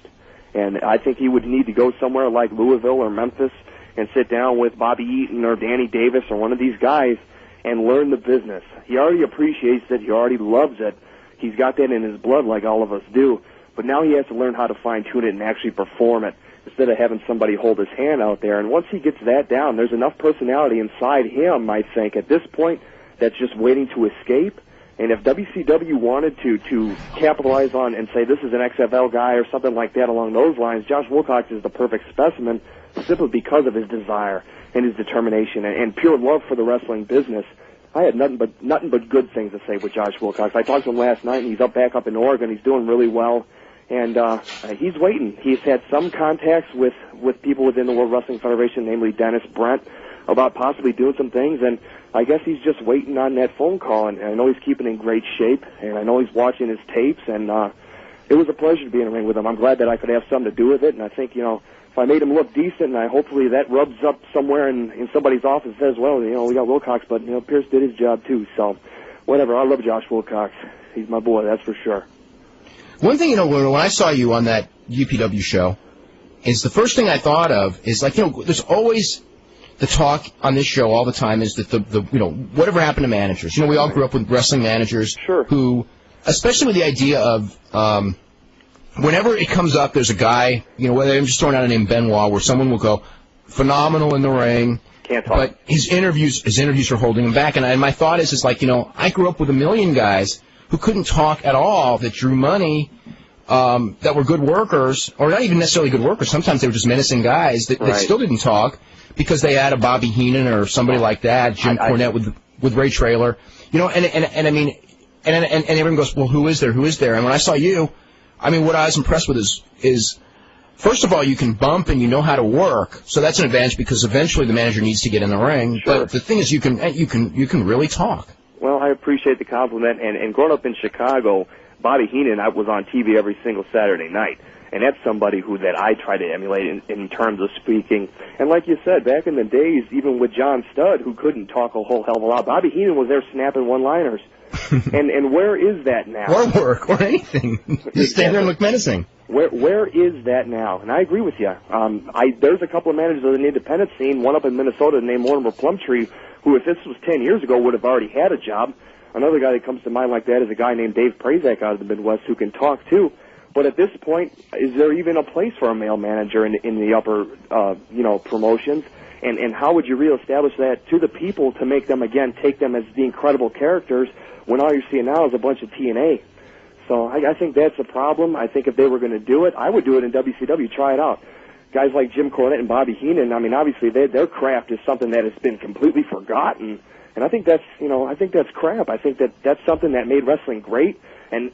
And I think he would need to go somewhere like Louisville or Memphis and sit down with Bobby Eaton or Danny Davis or one of these guys and learn the business. He already appreciates it. He already loves it. He's got that in his blood like all of us do. But now he has to learn how to fine-tune it and actually perform it instead of having somebody hold his hand out there. And once he gets that down, there's enough personality inside him, I think, at this point that's just waiting to escape. And if WCW wanted to capitalize on and say this is an XFL guy or something like that along those lines, Josh Wilcox is the perfect specimen simply because of his desire and his determination and pure love for the wrestling business. I had nothing but good things to say with Josh Wilcox. I talked to him last night, and he's back up in Oregon. He's doing really well, and he's waiting. He's had some contacts with people within the World Wrestling Federation, namely Dennis Brent, about possibly doing some things, and I guess he's just waiting on that phone call, and I know he's keeping in great shape, and I know he's watching his tapes, and it was a pleasure to be in the ring with him. I'm glad that I could have something to do with it, and I think, if I made him look decent, and hopefully that rubs up somewhere in somebody's office and says, well, we got Wilcox, but, Pierce did his job too, so whatever. I love Josh Wilcox. He's my boy, that's for sure. One thing, when I saw you on that UPW show, is the first thing I thought of is, there's always the talk on this show all the time is that the whatever happened to managers. We all grew up with wrestling managers who, especially with the idea of, whenever it comes up, there's a guy, whether I'm just throwing out a name, Benoit, where someone will go, phenomenal in the ring, can't talk. But his interviews are holding him back. And my thought is I grew up with a million guys who couldn't talk at all, that drew money, that were good workers, or not even necessarily good workers. Sometimes they were just menacing guys that still didn't talk because they had a Bobby Heenan or somebody like that, Jim Cornette with Ray Traylor, and I mean, and everyone goes, well, who is there? And when I saw you, I mean, what I was impressed with is first of all, you can bump and you know how to work, so that's an advantage because eventually the manager needs to get in the ring. Sure. But the thing is, you can really talk. Well, I appreciate the compliment. And growing up in Chicago, Bobby Heenan, I was on TV every single Saturday night, and that's somebody that I try to emulate in terms of speaking. And like you said, back in the days, even with John Studd, who couldn't talk a whole hell of a lot, Bobby Heenan was there snapping one-liners. and where is that now? Or work, or anything. Just stand there and look menacing. Where is that now? And I agree with you. There's a couple of managers in the independent scene, one up in Minnesota named Mortimer Plumtree, who, if this was 10 years ago, would have already had a job. Another guy that comes to mind like that is a guy named Dave Prazak out of the Midwest who can talk, too. But at this point, is there even a place for a male manager in the upper, promotions? And how would you reestablish that to the people to make them, again, take them as the incredible characters when all you're seeing now is a bunch of TNA? So I think that's a problem. I think if they were going to do it, I would do it in WCW, try it out. Guys like Jim Cornette and Bobby Heenan, I mean, obviously their craft is something that has been completely forgotten. And I think that's crap. I think that's something that made wrestling great. And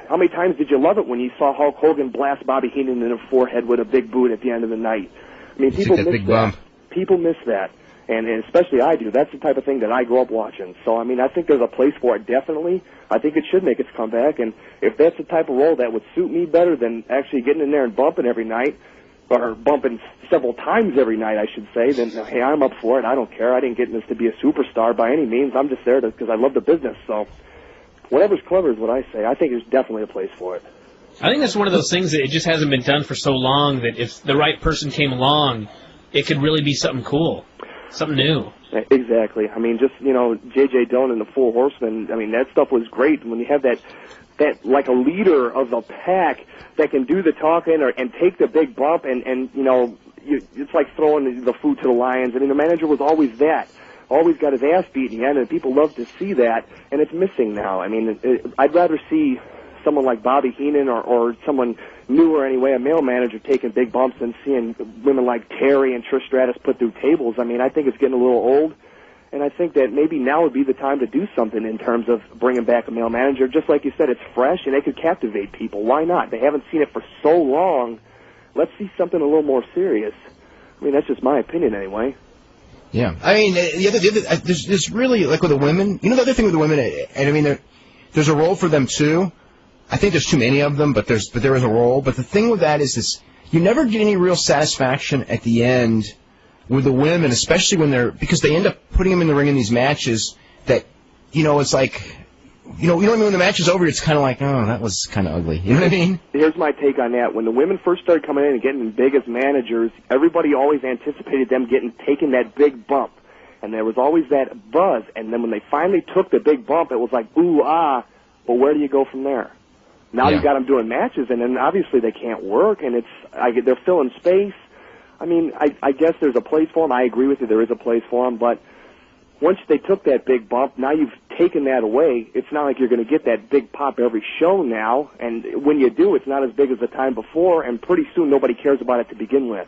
how many times did you love it when you saw Hulk Hogan blast Bobby Heenan in the forehead with a big boot at the end of the night? I mean, people miss that. People miss that. And especially I do. That's the type of thing that I grew up watching. So, I mean, I think there's a place for it, definitely. I think it should make its comeback. And if that's the type of role that would suit me better than actually getting in there and bumping every night, or bumping several times every night, I should say, then, hey, I'm up for it. I don't care. I didn't get in this to be a superstar by any means. I'm just there because I love the business. So whatever's clever is what I say. I think there's definitely a place for it. I think that's one of those things that it just hasn't been done for so long that if the right person came along, it could really be something cool, something new. Exactly. I mean, just, J.J. Dillon and the Four Horsemen, I mean, that stuff was great. When you have that like a leader of the pack that can do the talking and take the big bump and it's like throwing the food to the lions. I mean, the manager was always that. Always got his ass beat in the end, and people love to see that, and it's missing now. I mean, I'd rather see someone like Bobby Heenan or someone newer anyway, a male manager taking big bumps than seeing women like Terry and Trish Stratus put through tables. I mean, I think it's getting a little old, and I think that maybe now would be the time to do something in terms of bringing back a male manager. Just like you said, it's fresh, and it could captivate people. Why not? They haven't seen it for so long. Let's see something a little more serious. I mean, that's just my opinion anyway. Yeah. I mean, there's really, like with the women, the other thing with the women, and I mean, there's a role for them too. I think there's too many of them, but there is a role. But the thing with that is this, you never get any real satisfaction at the end with the women, especially when because they end up putting them in the ring in these matches that, it's like, when the match is over, it's kind of like, oh, that was kind of ugly. You know what I mean? Here's my take on that. When the women first started coming in and getting big as managers, everybody always anticipated them taking that big bump. And there was always that buzz. And then when they finally took the big bump, it was like, ooh, ah, well, where do you go from there? Now you got them doing matches, and then obviously they can't work, and they're filling space. I mean, I guess there's a place for them. I agree with you, there is a place for them, but once they took that big bump, now you've taken that away. It's not like you're going to get that big pop every show now, and when you do, it's not as big as the time before, and pretty soon nobody cares about it to begin with.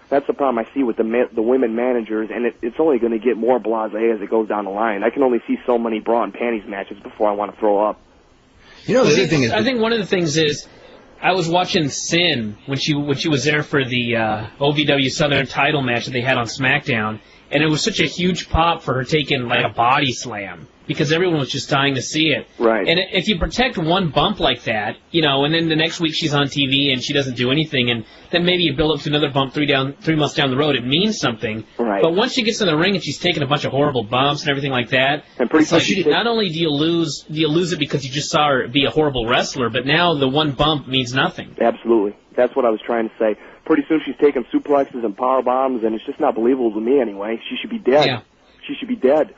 That's the problem I see with the women managers, and it's only going to get more blasé as it goes down the line. I can only see so many bra and panties matches before I want to throw up. The other thing is, I think one of the things is, I was watching Sin when she was there for the OVW Southern title match that they had on SmackDown, and it was such a huge pop for her taking like a body slam because everyone was just dying to see it. Right. And if you protect one bump like that, and then the next week she's on TV and she doesn't do anything, and then maybe you build up to another bump 3 months down the road, it means something. Right. But once she gets in the ring and she's taking a bunch of horrible bumps and everything like that, and pretty soon not only do you lose it because you just saw her be a horrible wrestler, but now the one bump means nothing. Absolutely. That's what I was trying to say. Pretty soon she's taking suplexes and power bombs, and it's just not believable to me anyway. She should be dead. Yeah. She should be dead.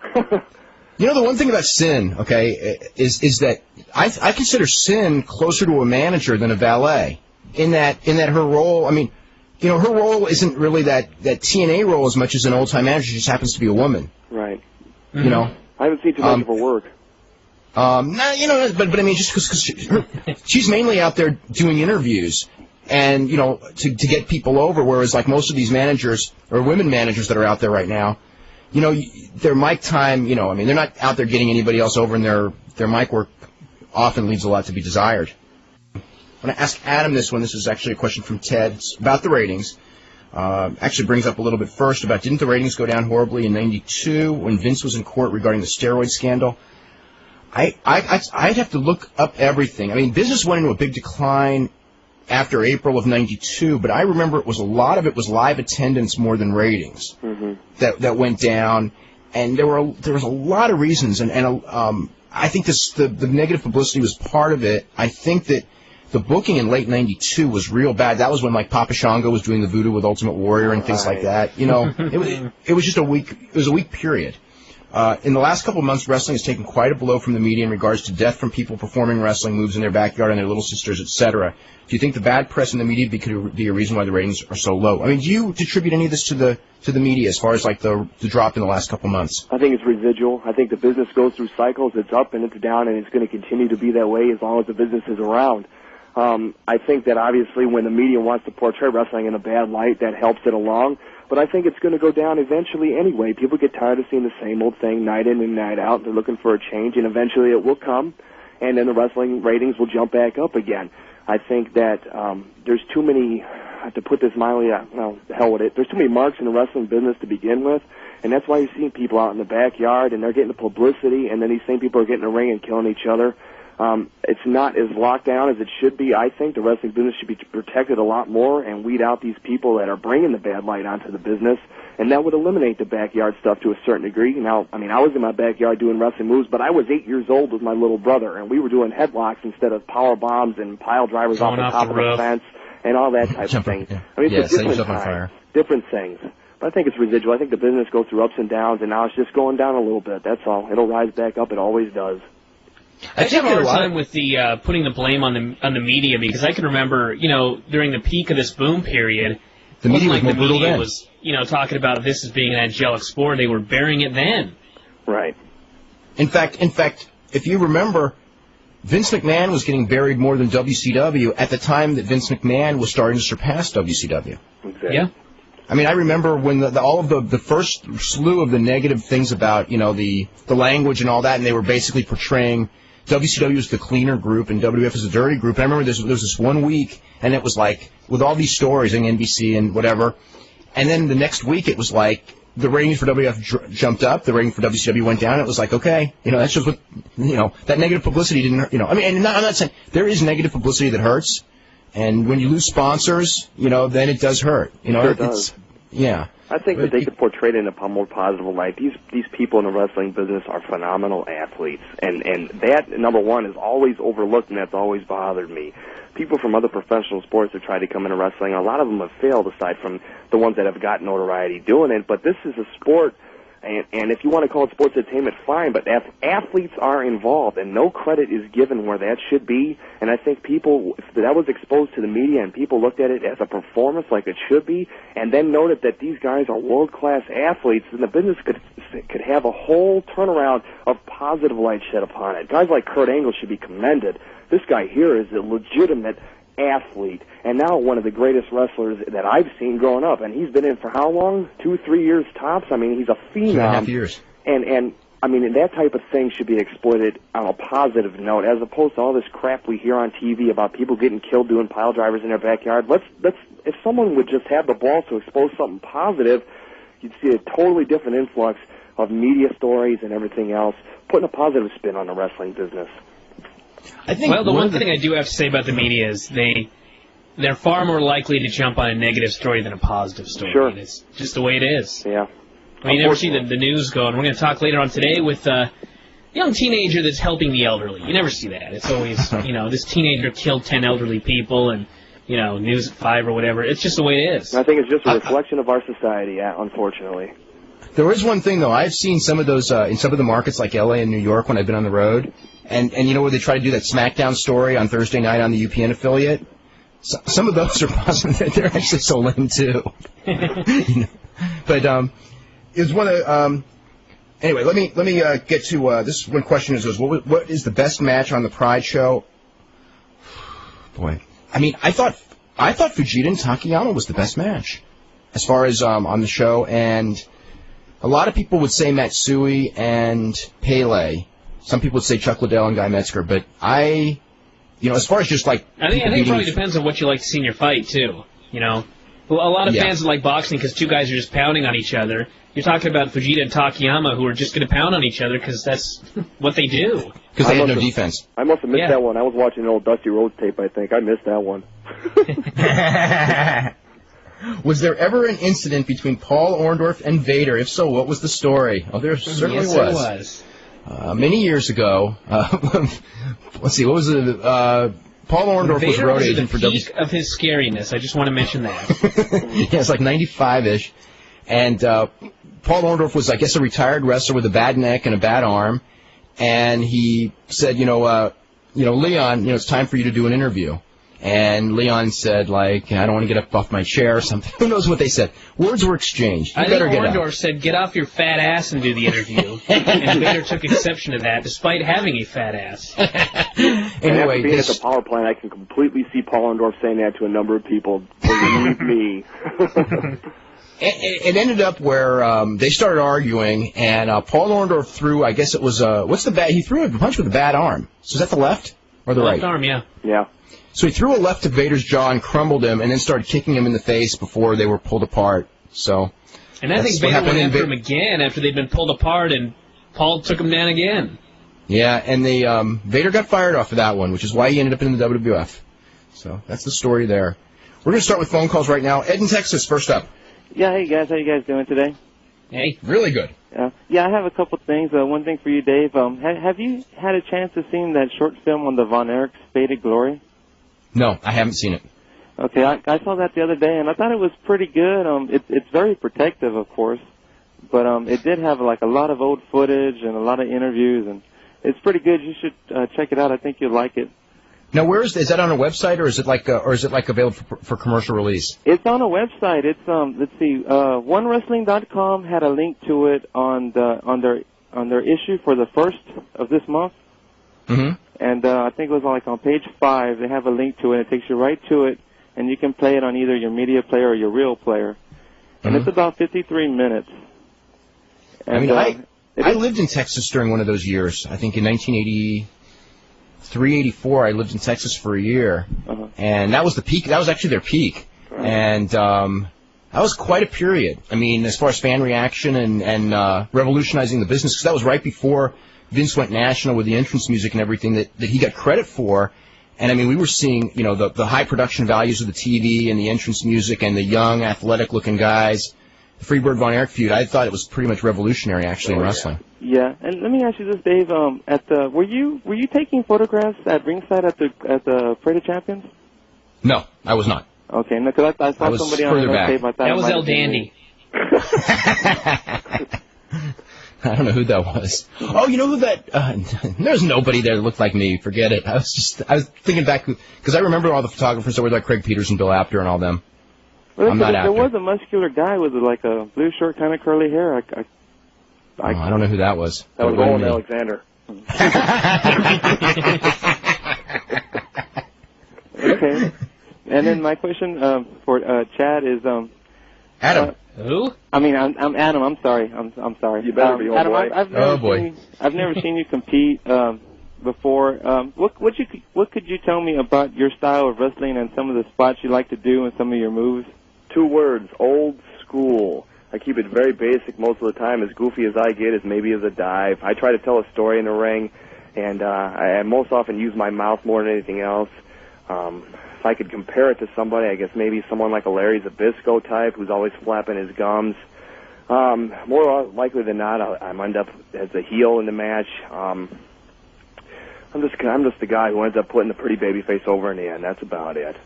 the one thing about Sin, okay, is that I consider Sin closer to a manager than a valet. In that her role, I mean, her role isn't really that TNA role as much as an old-time manager. She just happens to be a woman. Right. Mm-hmm. I haven't seen too much of her work. But I mean, just because she's mainly out there doing interviews and, to get people over, whereas like most of these managers or women managers that are out there right now, their mic time, I mean, they're not out there getting anybody else over, and their mic work often leaves a lot to be desired. I'm going to ask Adam this one. This is actually a question from Ted. It's about the ratings. Actually brings up a little bit first about, didn't the ratings go down horribly in '92 when Vince was in court regarding the steroid scandal? I'd have to look up everything. I mean, business went into a big decline after April of '92, but I remember a lot of it was live attendance more than ratings that went down, and there was a lot of reasons, and I think the negative publicity was part of it. I think that the booking in late '92 was real bad. That was when like Papa Shango was doing the voodoo with Ultimate Warrior and things like that. It was just a weak period. In the last couple of months, wrestling has taken quite a blow from the media in regards to death from people performing wrestling moves in their backyard and their little sisters, etc. Do you think the bad press in the media could be a reason why the ratings are so low? I mean, do you attribute any of this to the media as far as like the drop in the last couple of months? I think it's residual. I think the business goes through cycles. It's up and it's down, and it's going to continue to be that way as long as the business is around. I think that obviously when the media wants to portray wrestling in a bad light, that helps it along. But I think it's going to go down eventually anyway. People get tired of seeing the same old thing night in and night out. They're looking for a change, and eventually it will come, and then the wrestling ratings will jump back up again. I think that there's too many, to put this mildly, well, the hell with it, there's too many marks in the wrestling business to begin with, and that's why you're seeing people out in the backyard, and they're getting the publicity, and then these same people are getting in the ring and killing each other. It's not as locked down as it should be. I think the wrestling business should be protected a lot more and weed out these people that are bringing the bad light onto the business, and that would eliminate the backyard stuff to a certain degree. Now, I mean, I was in my backyard doing wrestling moves, but I was 8 years old with my little brother, and we were doing headlocks instead of power bombs and pile drivers off the top of the fence and all that type of thing. I mean, it's a different time, different things. But I think it's residual. I think the business goes through ups and downs, and now it's just going down a little bit. That's all. It'll rise back up. It always does. I have a hard time with the putting the blame on the media, because I can remember, during the peak of this boom period, the media was more brutal then. Was, talking about this as being an angelic sport. They were burying it then. Right. In fact, if you remember, Vince McMahon was getting buried more than WCW at the time that Vince McMahon was starting to surpass WCW. Exactly. Yeah. I mean, I remember when all of the first slew of the negative things about, the language and all that, and they were basically portraying WCW as the cleaner group and WWF as the dirty group. And I remember there was this 1 week, and it was like, with all these stories on NBC and whatever, and then the next week it was like, the ratings for WWF jumped up, the rating for WCW went down. It was like, okay, that's just what, that negative publicity didn't, I mean, and I'm not saying, there is negative publicity that hurts, and when you lose sponsors, then it does hurt. It does. Yeah. I think that they could portray it in a more positive light. These people in the wrestling business are phenomenal athletes, and that, number one, is always overlooked, and that's always bothered me. People from other professional sports have tried to come into wrestling. A lot of them have failed, aside from the ones that have gotten notoriety doing it. But this is a sport, and if you want to call it sports entertainment, fine, but athletes are involved, and no credit is given where that should be. And I think people, if that was exposed to the media and people looked at it as a performance like it should be, and then noted that these guys are world-class athletes, then the business could have a whole turnaround of positive light shed upon it. Guys like Kurt Angle should be commended. This guy here is a legitimate athlete, and now one of the greatest wrestlers that I've seen growing up. And he's been in for how long? 2-3 years tops? I mean, he's a phenom. 2.5 years. And I mean, that type of thing should be exploited on a positive note, as opposed to all this crap we hear on TV about people getting killed doing pile drivers in their backyard. Let's if someone would just have the balls to expose something positive, you'd see a totally different influx of media stories and everything else, putting a positive spin on the wrestling business. I think the one thing I do have to say about the media is they're far more likely to jump on a negative story than a positive story. Sure. And it's just the way it is. Yeah. I mean, you never see the news going. We're going to talk later on today with a young teenager that's helping the elderly. You never see that. It's always, this teenager killed 10 elderly people and, News at 5 or whatever. It's just the way it is. I think it's just a reflection of our society, unfortunately. There is one thing, though. I've seen some of those in some of the markets like L.A. and New York when I've been on the road. And where they try to do that SmackDown story on Thursday night on the UPN affiliate? Some of those are positive. They're actually so lame, too. But it was one of anyway, let me get to this one question is what is the best match on the Pride show? Boy. I mean, I thought Fujita and Takayama was the best match as far as on the show, and a lot of people would say Matsui and Pele. Some people would say Chuck Liddell and Guy Metzger, but as far as just like I think it probably depends on what you like to see in your fight too. Well, a lot of fans like boxing because two guys are just pounding on each other. You're talking about Fujita and Takayama who are just going to pound on each other because that's what they do. Because they had no defense. I must have missed that one. I was watching an old Dusty Rhodes tape, I think. I missed that one. Was there ever an incident between Paul Orndorff and Vader? If so, what was the story? Oh, there certainly was. Yes, there was. Many years ago, let's see, what was it? Paul Orndorff Vader was road was agent for the peak of his scariness. I just want to mention that. Yeah, it's like 95-ish. And Paul Orndorff was, I guess, a retired wrestler with a bad neck and a bad arm. And he said, Leon, it's time for you to do an interview. And Leon said, I don't want to get up off my chair or something. Who knows what they said? Words were exchanged. I think Orndorff said, get off your fat ass and do the interview. And Vader took exception to that, despite having a fat ass. Anyway, being at the power plant, I can completely see Paul Orndorff saying that to a number of people. Believe me. It ended up where they started arguing, and Paul Orndorff threw, I guess it was, he threw a punch with a bad arm. So is that the left or the right? Left arm, yeah. Yeah. So he threw a left to Vader's jaw and crumbled him, and then started kicking him in the face before they were pulled apart. And I think Vader went after him again after they'd been pulled apart, and Paul took him down again. Yeah, and Vader got fired off of that one, which is why he ended up in the WWF. So that's the story there. We're going to start with phone calls right now. Ed in Texas, first up. Yeah, hey guys, how you guys doing today? Hey, really good. Yeah, I have a couple things. One thing for you, Dave. Have you had a chance to see that short film on the Von Erich's Faded Glory? No, I haven't seen it. Okay, I saw that the other day, and I thought it was pretty good. It's very protective, of course, but it did have a lot of old footage and a lot of interviews, and it's pretty good. You should check it out. I think you'll like it. Now, is that on a website, or is it available for commercial release? It's on a website. It's let's see, OneWrestling.com had a link to it on their issue for the 1st of this month. Mm-hmm. And I think it was on page 5. They have a link to it. It takes you right to it, and you can play it on either your media player or your real player. And it's about 53 minutes. And, I lived in Texas during one of those years. I think in 1983, 84, I lived in Texas for a year. And that was the peak. That was actually their peak. Right. And that was quite a period. I mean, as far as fan reaction and revolutionizing the business, because that was right before Vince went national with the entrance music and everything that he got credit for. And, I mean, we were seeing, the high production values of the TV and the entrance music and the young, athletic-looking guys Freebird Von Erich feud, I thought it was pretty much revolutionary, actually, in wrestling. Yeah, and let me ask you this, Dave. Were you taking photographs at ringside at the Parade of Champions? No, I was not. Okay, no, because I saw somebody on the tape. I thought that was El Dandy. I don't know who that was. Oh, you know who that? There's nobody there that looked like me. Forget it. I was thinking back because I remember all the photographers that were like Craig Peters and Bill Apter and all them. Well, I'm not Apter. There was a muscular guy with like a blue shirt, kind of curly hair. I don't know who that was. That was Roland Alexander. Okay. And then my question for Chad is Adam. Who? I mean, I'm Adam. I'm sorry. I'm sorry. You better be, old Adam, boy. I've never seen you compete before. What could you tell me about your style of wrestling and some of the spots you like to do and some of your moves? 2 words: old school. I keep it very basic most of the time, as goofy as I get, as maybe as a dive. I try to tell a story in the ring, and I most often use my mouth more than anything else. If I could compare it to somebody, I guess maybe someone like a Larry Zbyszko type who's always flapping his gums. More likely than not, I end up as a heel in the match. I'm just the guy who ends up putting the pretty baby face over in the end. That's about it.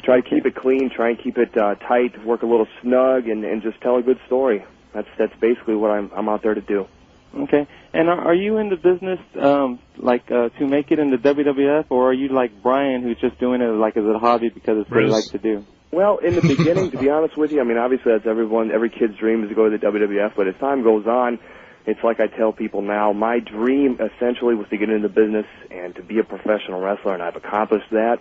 Try to keep it clean, try and keep it tight, work a little snug, and just tell a good story. That's basically what I'm out there to do. Okay. And are you in the business to make it in the WWF, or are you like Bryan, who's just doing it like as a hobby because it's what he likes to do? Well, in the beginning, to be honest with you, I mean, obviously that's every kid's dream is to go to the WWF, but as time goes on, it's like I tell people now, my dream essentially was to get into the business and to be a professional wrestler, and I've accomplished that.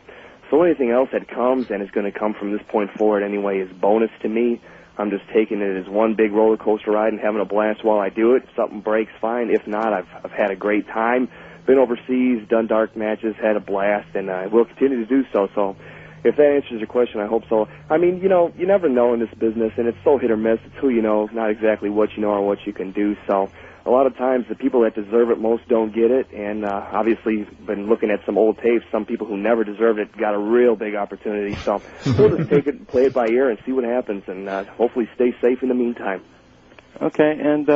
So anything else that comes, and is going to come from this point forward anyway, is bonus to me. I'm just taking it as one big roller coaster ride and having a blast while I do it. If something breaks, fine. If not, I've had a great time. Been overseas, done dark matches, had a blast, and I will continue to do so. So if that answers your question, I hope so. I mean, you know, you never know in this business, and it's so hit or miss. It's who you know, not exactly what you know or what you can do. So a lot of times the people that deserve it most don't get it, and obviously been looking at some old tapes. Some people who never deserved it got a real big opportunity. So we'll just take it and play it by ear and see what happens, and hopefully stay safe in the meantime. Okay, and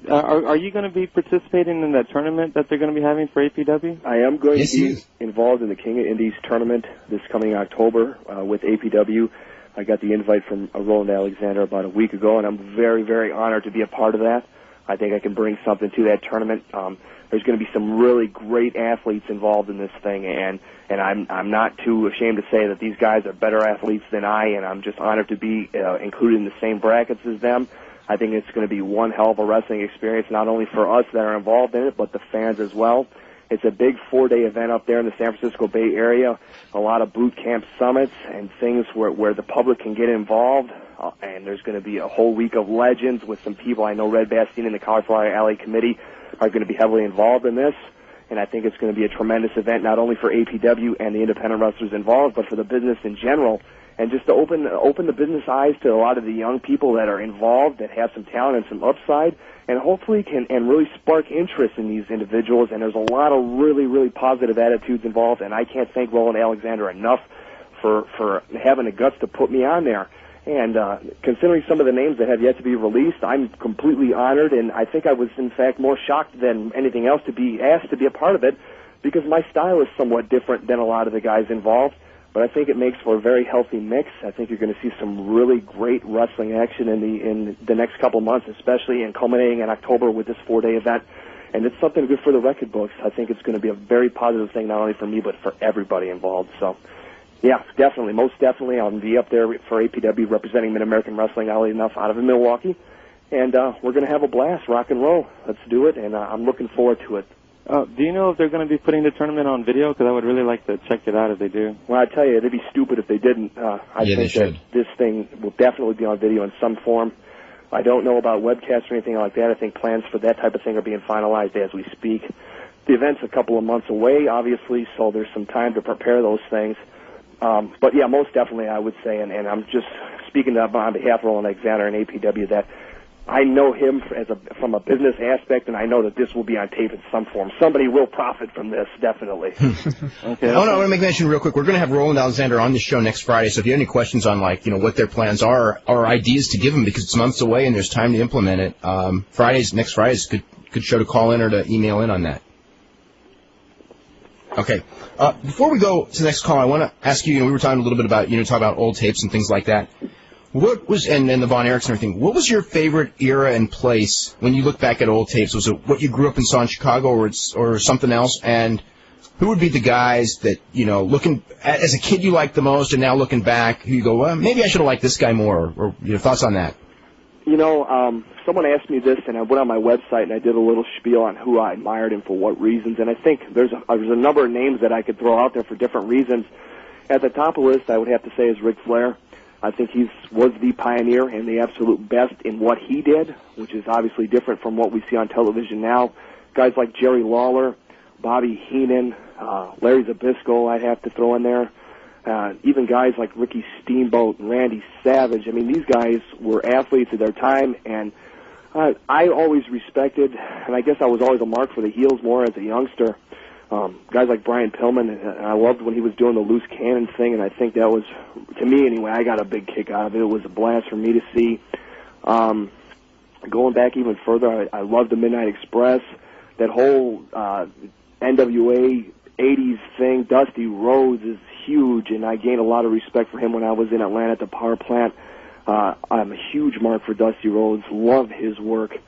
are you going to be participating in that tournament that they're going to be having for APW? I am going to be involved in the King of Indies tournament this coming October with APW. I got the invite from Roland Alexander about a week ago, and I'm very, very honored to be a part of that. I think I can bring something to that tournament. There's going to be some really great athletes involved in this thing, and I'm not too ashamed to say that these guys are better athletes than I, and I'm just honored to be included in the same brackets as them. I think it's going to be one hell of a wrestling experience, not only for us that are involved in it, but the fans as well. It's a big 4-day event up there in the San Francisco Bay Area, a lot of boot camp summits and things where the public can get involved. And there's going to be a whole week of legends with some people. I know Red Bastien and the Cauliflower Alley Committee are going to be heavily involved in this. And I think it's going to be a tremendous event, not only for APW and the independent wrestlers involved, but for the business in general. And just to open the business eyes to a lot of the young people that are involved, that have some talent and some upside, and hopefully can really spark interest in these individuals. And there's a lot of really, really positive attitudes involved, and I can't thank Roland Alexander enough for having the guts to put me on there. And considering some of the names that have yet to be released, I'm completely honored, and I think I was, in fact, more shocked than anything else to be asked to be a part of it, because my style is somewhat different than a lot of the guys involved. But I think it makes for a very healthy mix. I think you're going to see some really great wrestling action in the next couple of months, especially and culminating in October with this 4-day event. And it's something good for the record books. I think it's going to be a very positive thing, not only for me, but for everybody involved. So, yeah, definitely, most definitely, I'll be up there for APW representing Mid-American Wrestling, oddly enough, out of Milwaukee. And we're going to have a blast, rock and roll. Let's do it, and I'm looking forward to it. Do you know if they're going to be putting the tournament on video? Because I would really like to check it out if they do. Well, I tell you, they'd be stupid if they didn't. I think that this thing will definitely be on video in some form. I don't know about webcasts or anything like that. I think plans for that type of thing are being finalized as we speak. The event's a couple of months away, obviously, so there's some time to prepare those things. But, yeah, most definitely I would say, and I'm just speaking on behalf of Roland Alexander and APW, that I know him from a business aspect, and I know that this will be on tape in some form. Somebody will profit from this, definitely. Okay. I want to make mention real quick. We're going to have Roland Alexander on this show next Friday, so if you have any questions on, like, what their plans are or ideas to give them, because it's months away and there's time to implement it, next Friday's good show to call in or to email in on that. Okay. Before we go to the next call, I want to ask you, we were talking a little bit about, talk about old tapes and things like that. What was, and the Von Erichs and everything, what was your favorite era and place when you look back at old tapes? Was it what you grew up and saw in Chicago or something else? And who would be the guys that, looking, as a kid you liked the most, and now looking back, you go, well, maybe I should have liked this guy more, or your thoughts on that? Someone asked me this, and I went on my website and I did a little spiel on who I admired and for what reasons, and I think there's a number of names that I could throw out there for different reasons. At the top of the list, I would have to say is Ric Flair. I think he was the pioneer and the absolute best in what he did, which is obviously different from what we see on television now. Guys like Jerry Lawler, Bobby Heenan, Larry Zbyszko I'd have to throw in there. Even guys like Ricky Steamboat and Randy Savage. I mean, these guys were athletes of their time, and I always respected, and I guess I was always a mark for the heels more as a youngster. Guys like Brian Pillman, and I loved when he was doing the loose cannon thing, and I think that was, to me anyway, I got a big kick out of it. It was a blast for me to see. Going back even further, I loved the Midnight Express, that whole NWA 80s thing. Dusty Rhodes is huge, and I gained a lot of respect for him when I was in Atlanta at the power plant. I'm a huge mark for Dusty Rhodes, love his work.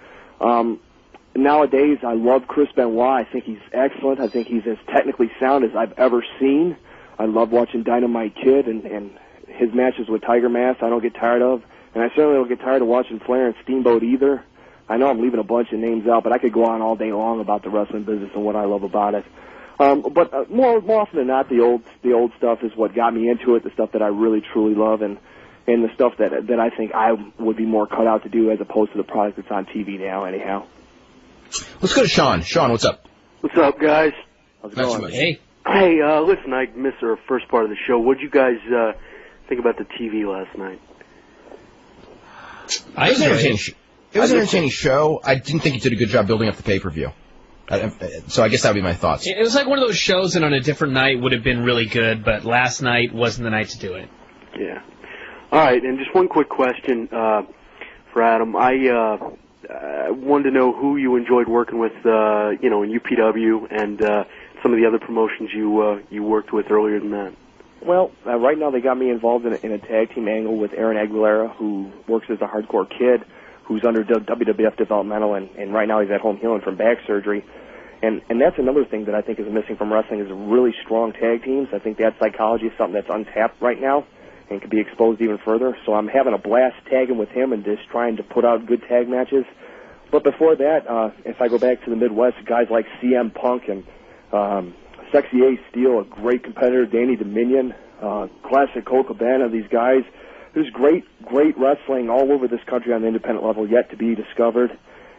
Nowadays, I love Chris Benoit. I think he's excellent. I think he's as technically sound as I've ever seen. I love watching Dynamite Kid and his matches with Tiger Mask I don't get tired of. And I certainly don't get tired of watching Flair and Steamboat either. I know I'm leaving a bunch of names out, but I could go on all day long about the wrestling business and what I love about it. But more often than not, the old stuff is what got me into it, the stuff that I really, truly love, and the stuff that I think I would be more cut out to do as opposed to the product that's on TV now anyhow. Let's go to Sean. Sean, what's up? What's up, guys? How's it going? Hey. Hey, listen, I missed the first part of the show. What did you guys think about the TV last night? It was an entertaining show. I didn't think you did a good job building up the pay-per-view. So I guess that would be my thoughts. It was like one of those shows that on a different night would have been really good, but last night wasn't the night to do it. Yeah. All right, and just one quick question for Adam. I wanted to know who you enjoyed working with, in UPW and some of the other promotions you worked with earlier than that. Well, right now they got me involved in a tag team angle with Aaron Aguilera, who works as a hardcore kid, who's under WWF developmental, and right now he's at home healing from back surgery. And that's another thing that I think is missing from wrestling is really strong tag teams. I think that psychology is something that's untapped right now and could be exposed even further. So I'm having a blast tagging with him and just trying to put out good tag matches. But before that, if I go back to the Midwest, guys like CM Punk and Sexy Ace Steel, a great competitor, Danny Dominion, Classic Cole Cabana, these guys. There's great wrestling all over this country on the independent level yet to be discovered,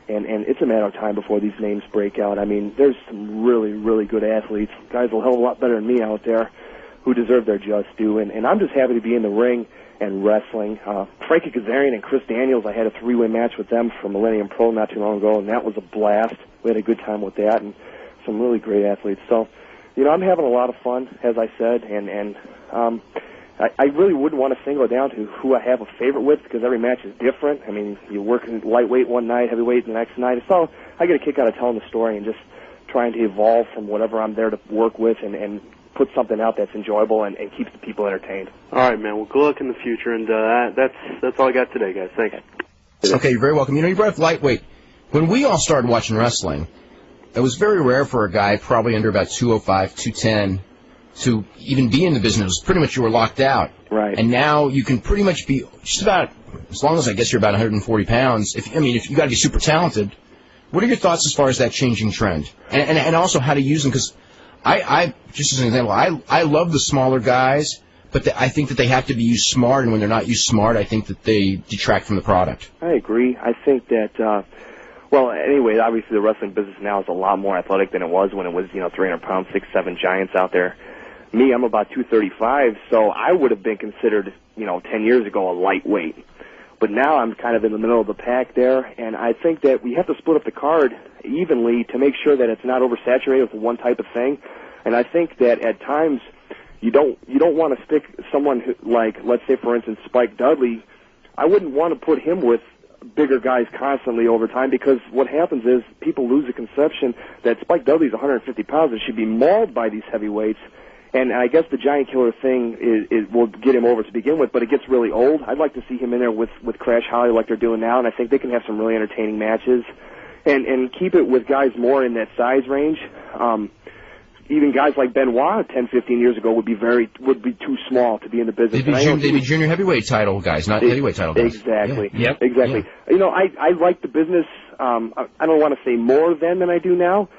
and it's a matter of time before these names break out. I mean, there's some really, really good athletes, guys a hell of a lot better than me out there, who deserve their just due, and I'm just happy to be in the ring and wrestling. Frankie Kazarian and Chris Daniels, I had a three-way match with them for Millennium Pro not too long ago, and that was a blast. We had a good time with that, and some really great athletes. So, I'm having a lot of fun, as I said, and I really wouldn't want to single down to who I have a favorite with because every match is different. I mean, you work in lightweight one night, heavyweight the next night. So I get a kick out of telling the story and just trying to evolve from whatever I'm there to work with and put something out that's enjoyable and keeps the people entertained. All right, man. Well, good luck in the future, and that's all I got today, guys. Thanks. Okay, you're very welcome. You brought up lightweight. When we all started watching wrestling, it was very rare for a guy probably under about 205, 210 to even be in the business. Pretty much you were locked out. Right. And now you can pretty much be just about, as long as I guess you're about 140 pounds, if you got to be super talented. What are your thoughts as far as that changing trend? And also how to use them? Because I just as an example, I love the smaller guys, but I think that they have to be used smart, and when they're not used smart, I think that they detract from the product. I agree. I think that, well, anyway, obviously the wrestling business now is a lot more athletic than it was when it was, 300 pounds, 6'7" giants out there. Me, I'm about 235, so I would have been considered, 10 years ago a lightweight. But now I'm kind of in the middle of the pack there, and I think that we have to split up the card evenly to make sure that it's not oversaturated with one type of thing. And I think that at times you don't want to stick someone who, like, let's say, for instance, Spike Dudley. I wouldn't want to put him with bigger guys constantly over time, because what happens is people lose the conception that Spike Dudley's 150 pounds and should be mauled by these heavyweights. And I guess the Giant Killer thing will get him over to begin with, but it gets really old. I'd like to see him in there with Crash Holly like they're doing now, and I think they can have some really entertaining matches, and keep it with guys more in that size range. Even guys like Benoit 10, 15 years ago would be too small to be in the business. They'd be junior heavyweight title guys, not heavyweight title guys. Exactly. Yeah. Yep. Exactly. Yeah. You know, I like the business. I don't want to say more then than I do now.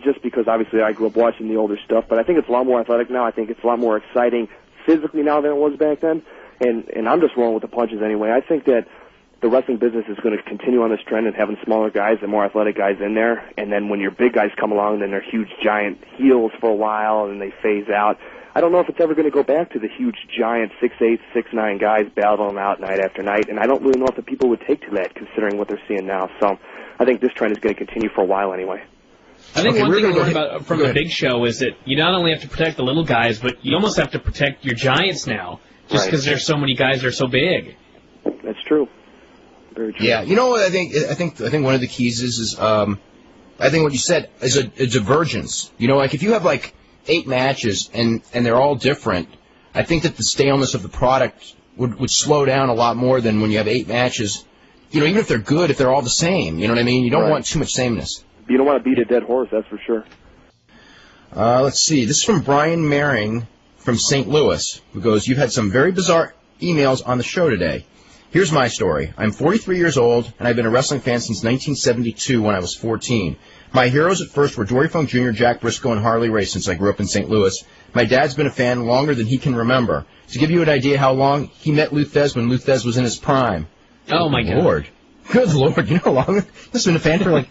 Just because obviously I grew up watching the older stuff, but I think it's a lot more athletic now. I think it's a lot more exciting physically now than it was back then. And I'm just rolling with the punches anyway. I think that the wrestling business is going to continue on this trend of having smaller guys and more athletic guys in there. And then when your big guys come along, then they're huge giant heels for a while and they phase out. I don't know if it's ever going to go back to the huge giant 6'8", 6'9" guys battling out night after night. And I don't really know if the people would take to that considering what they're seeing now. So I think this trend is going to continue for a while anyway. I think one thing I learned about from the Big Show is that you not only have to protect the little guys, but you almost have to protect your giants now, just because there's so many guys that are so big. That's true. Very true. Yeah, you know what I think one of the keys is I think what you said is a divergence. You know, like if you have like 8 matches and they're all different, I think that the staleness of the product would slow down a lot more than when you have 8 matches. You know, even if they're good, if they're all the same, you know what I mean? You don't want too much sameness. You don't want to beat a dead horse, that's for sure. Let's see. This is from Bryan Maring from St. Louis, who goes, "You've had some very bizarre emails on the show today. Here's my story. I'm 43 years old, and I've been a wrestling fan since 1972 when I was 14. My heroes at first were Dory Funk Jr., Jack Briscoe, and Harley Race since I grew up in St. Louis. My dad's been a fan longer than he can remember. To give you an idea how long, he met Lou Thez when Lou Thez was in his prime." Oh, my God. Lord. Good Lord. You know how long? He's been a fan for like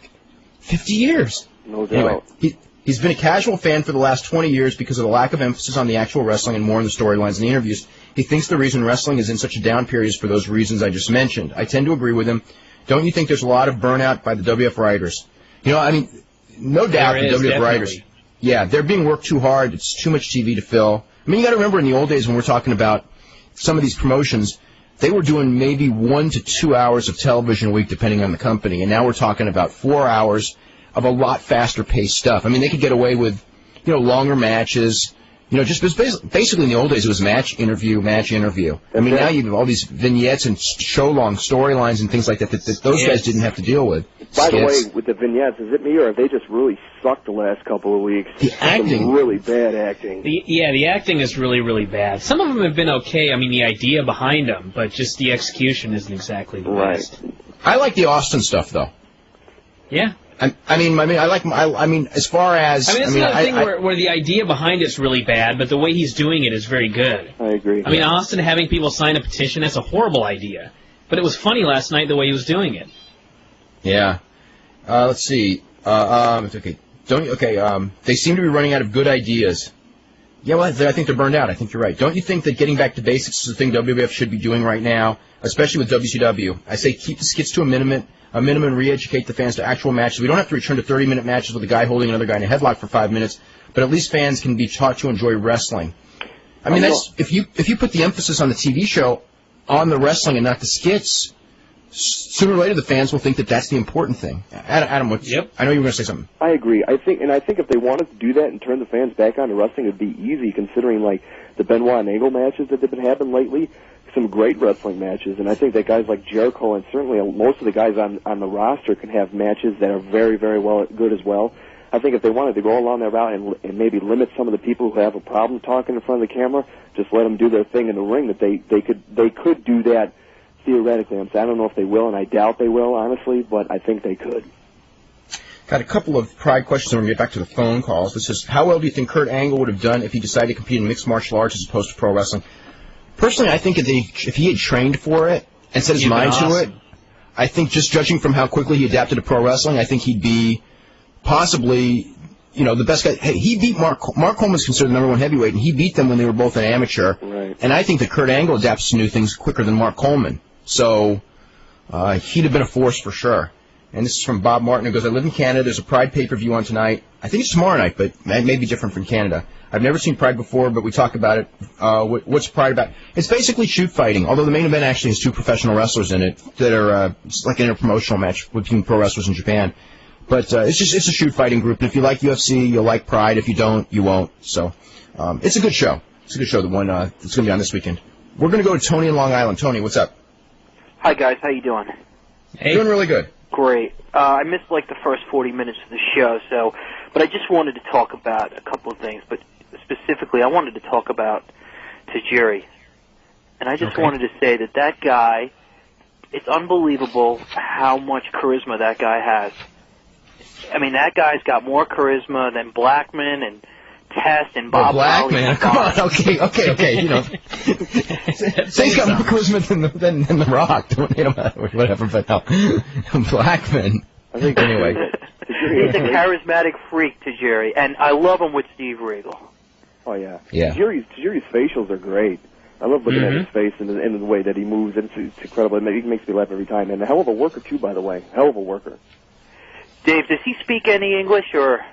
50 years. No doubt. Anyway, he's been a casual fan for the last 20 years because of the lack of emphasis on the actual wrestling and more on the storylines and the interviews. He thinks the reason wrestling is in such a down period is for those reasons I just mentioned. I tend to agree with him. Don't you think there's a lot of burnout by the WF writers? You know, I mean, no doubt the WF writers, yeah, they're being worked too hard. It's too much TV to fill. I mean, you got to remember in the old days when we're talking about some of these promotions, they were doing maybe 1 to 2 hours of television a week, depending on the company, and now we're talking about 4 hours of a lot faster-paced stuff. I mean, they could get away with, you know, longer matches. You know, just basically in the old days it was match, interview. I mean, now you have all these vignettes and show-long storylines and things like that those guys didn't have to deal with. By the way, with the vignettes, is it me or have they just really sucked the last couple of weeks? The acting. Some really bad acting. The acting is really, really bad. Some of them have been okay. I mean, the idea behind them, but just the execution isn't exactly the best. I like the Austin stuff, though. Yeah. I mean, as far as... I mean, it's another thing where the idea behind it's really bad, but the way he's doing it is very good. I agree. I mean, Austin having people sign a petition, that's a horrible idea. But it was funny last night the way he was doing it. Yeah. Let's see. Okay. They seem to be running out of good ideas. Yeah, well, I think they're burned out. I think you're right. Don't you think that getting back to basics is the thing WWF should be doing right now, especially with WCW? I say keep the skits to a minimum, re-educate the fans to actual matches. We don't have to return to 30-minute matches with a guy holding another guy in a headlock for 5 minutes, but at least fans can be taught to enjoy wrestling. I mean, that's if you put the emphasis on the TV show on the wrestling and not the skits, sooner or later the fans will think that that's the important thing. Adam, I know you were going to say something. I agree. I think if they wanted to do that and turn the fans back on to wrestling, it'd be easy considering like the Benoit and Angle matches that have been happening lately. Some great wrestling matches, and I think that guys like Jericho and certainly most of the guys on the roster can have matches that are very, very good as well. I think if they wanted to go along that route and maybe limit some of the people who have a problem talking in front of the camera, just let them do their thing in the ring, that they could do that theoretically. I don't know if they will, and I doubt they will, honestly, but I think they could. Got a couple of pride questions, and we're going to get back to the phone calls. This is, how well do you think Kurt Angle would have done if he decided to compete in mixed martial arts as opposed to pro wrestling? Personally, I think if he had trained for it and set his mind to it, I think just judging from how quickly he adapted to pro wrestling, I think he'd be possibly, the best guy. Hey, he beat Mark Coleman's considered the #1 heavyweight, and he beat them when they were both an amateur. Right. And I think that Kurt Angle adapts to new things quicker than Mark Coleman. So he'd have been a force for sure. And this is from Bob Martin, who goes, I live in Canada. There's a Pride pay-per-view on tonight. I think it's tomorrow night, but it may be different from Canada. I've never seen Pride before, but we talk about it. What's Pride about? It's basically shoot fighting, although the main event actually has 2 professional wrestlers in it that are it's like an interpromotional match between pro wrestlers in Japan. But it's a shoot fighting group. And if you like UFC, you'll like Pride. If you don't, you won't. So it's a good show. It's a good show, the one that's going to be on this weekend. We're going to go to Tony in Long Island. Tony, what's up? Hi, guys. How you doing? Hey. Doing really good. Great. I missed like the first 40 minutes of the show, but I just wanted to talk about a couple of things. But specifically, I wanted to talk about Tajiri. And I just wanted to say that guy, it's unbelievable how much charisma that guy has. I mean, that guy's got more charisma than Blackman and Test and Bob Blackman, come on, okay, you know. He's got more charisma than The Rock, whatever, but no. Blackman. I think anyway. He's a charismatic freak, Tajiri, and I love him with Steve Regal. Oh, yeah. Yeah. Tajiri's facials are great. I love looking at his face and the way that he moves. It's incredible. It makes me laugh every time. And a hell of a worker, too, by the way. Hell of a worker. Dave, does he speak any English, or...?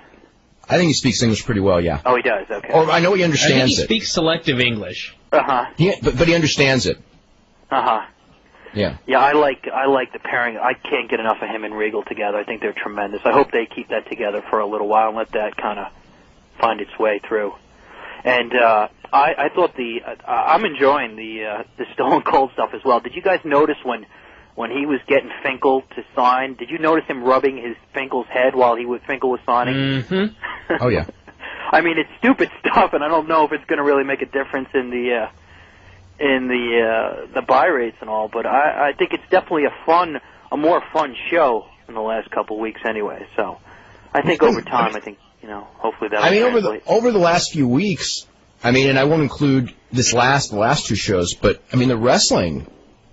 I think he speaks English pretty well, yeah. Oh, he does, okay. Or I know he understands it. I think he speaks selective English. Uh-huh. But he understands it. Uh-huh. Yeah. Yeah, I like the pairing. I can't get enough of him and Regal together. I think they're tremendous. I hope they keep that together for a little while and let that kind of find its way through. And I thought I'm enjoying the Stone Cold stuff as well. Did you guys notice when he was getting Finkel to sign, did you notice him rubbing Finkel's head while Finkel was signing? Mm-hmm. Oh, yeah. I mean, it's stupid stuff, and I don't know if it's going to really make a difference in the buy rates and all, but I think it's definitely a more fun show in the last couple of weeks anyway. So I think over time, hopefully that'll translate. Over the last few weeks, and I won't include the last 2 shows, but the wrestling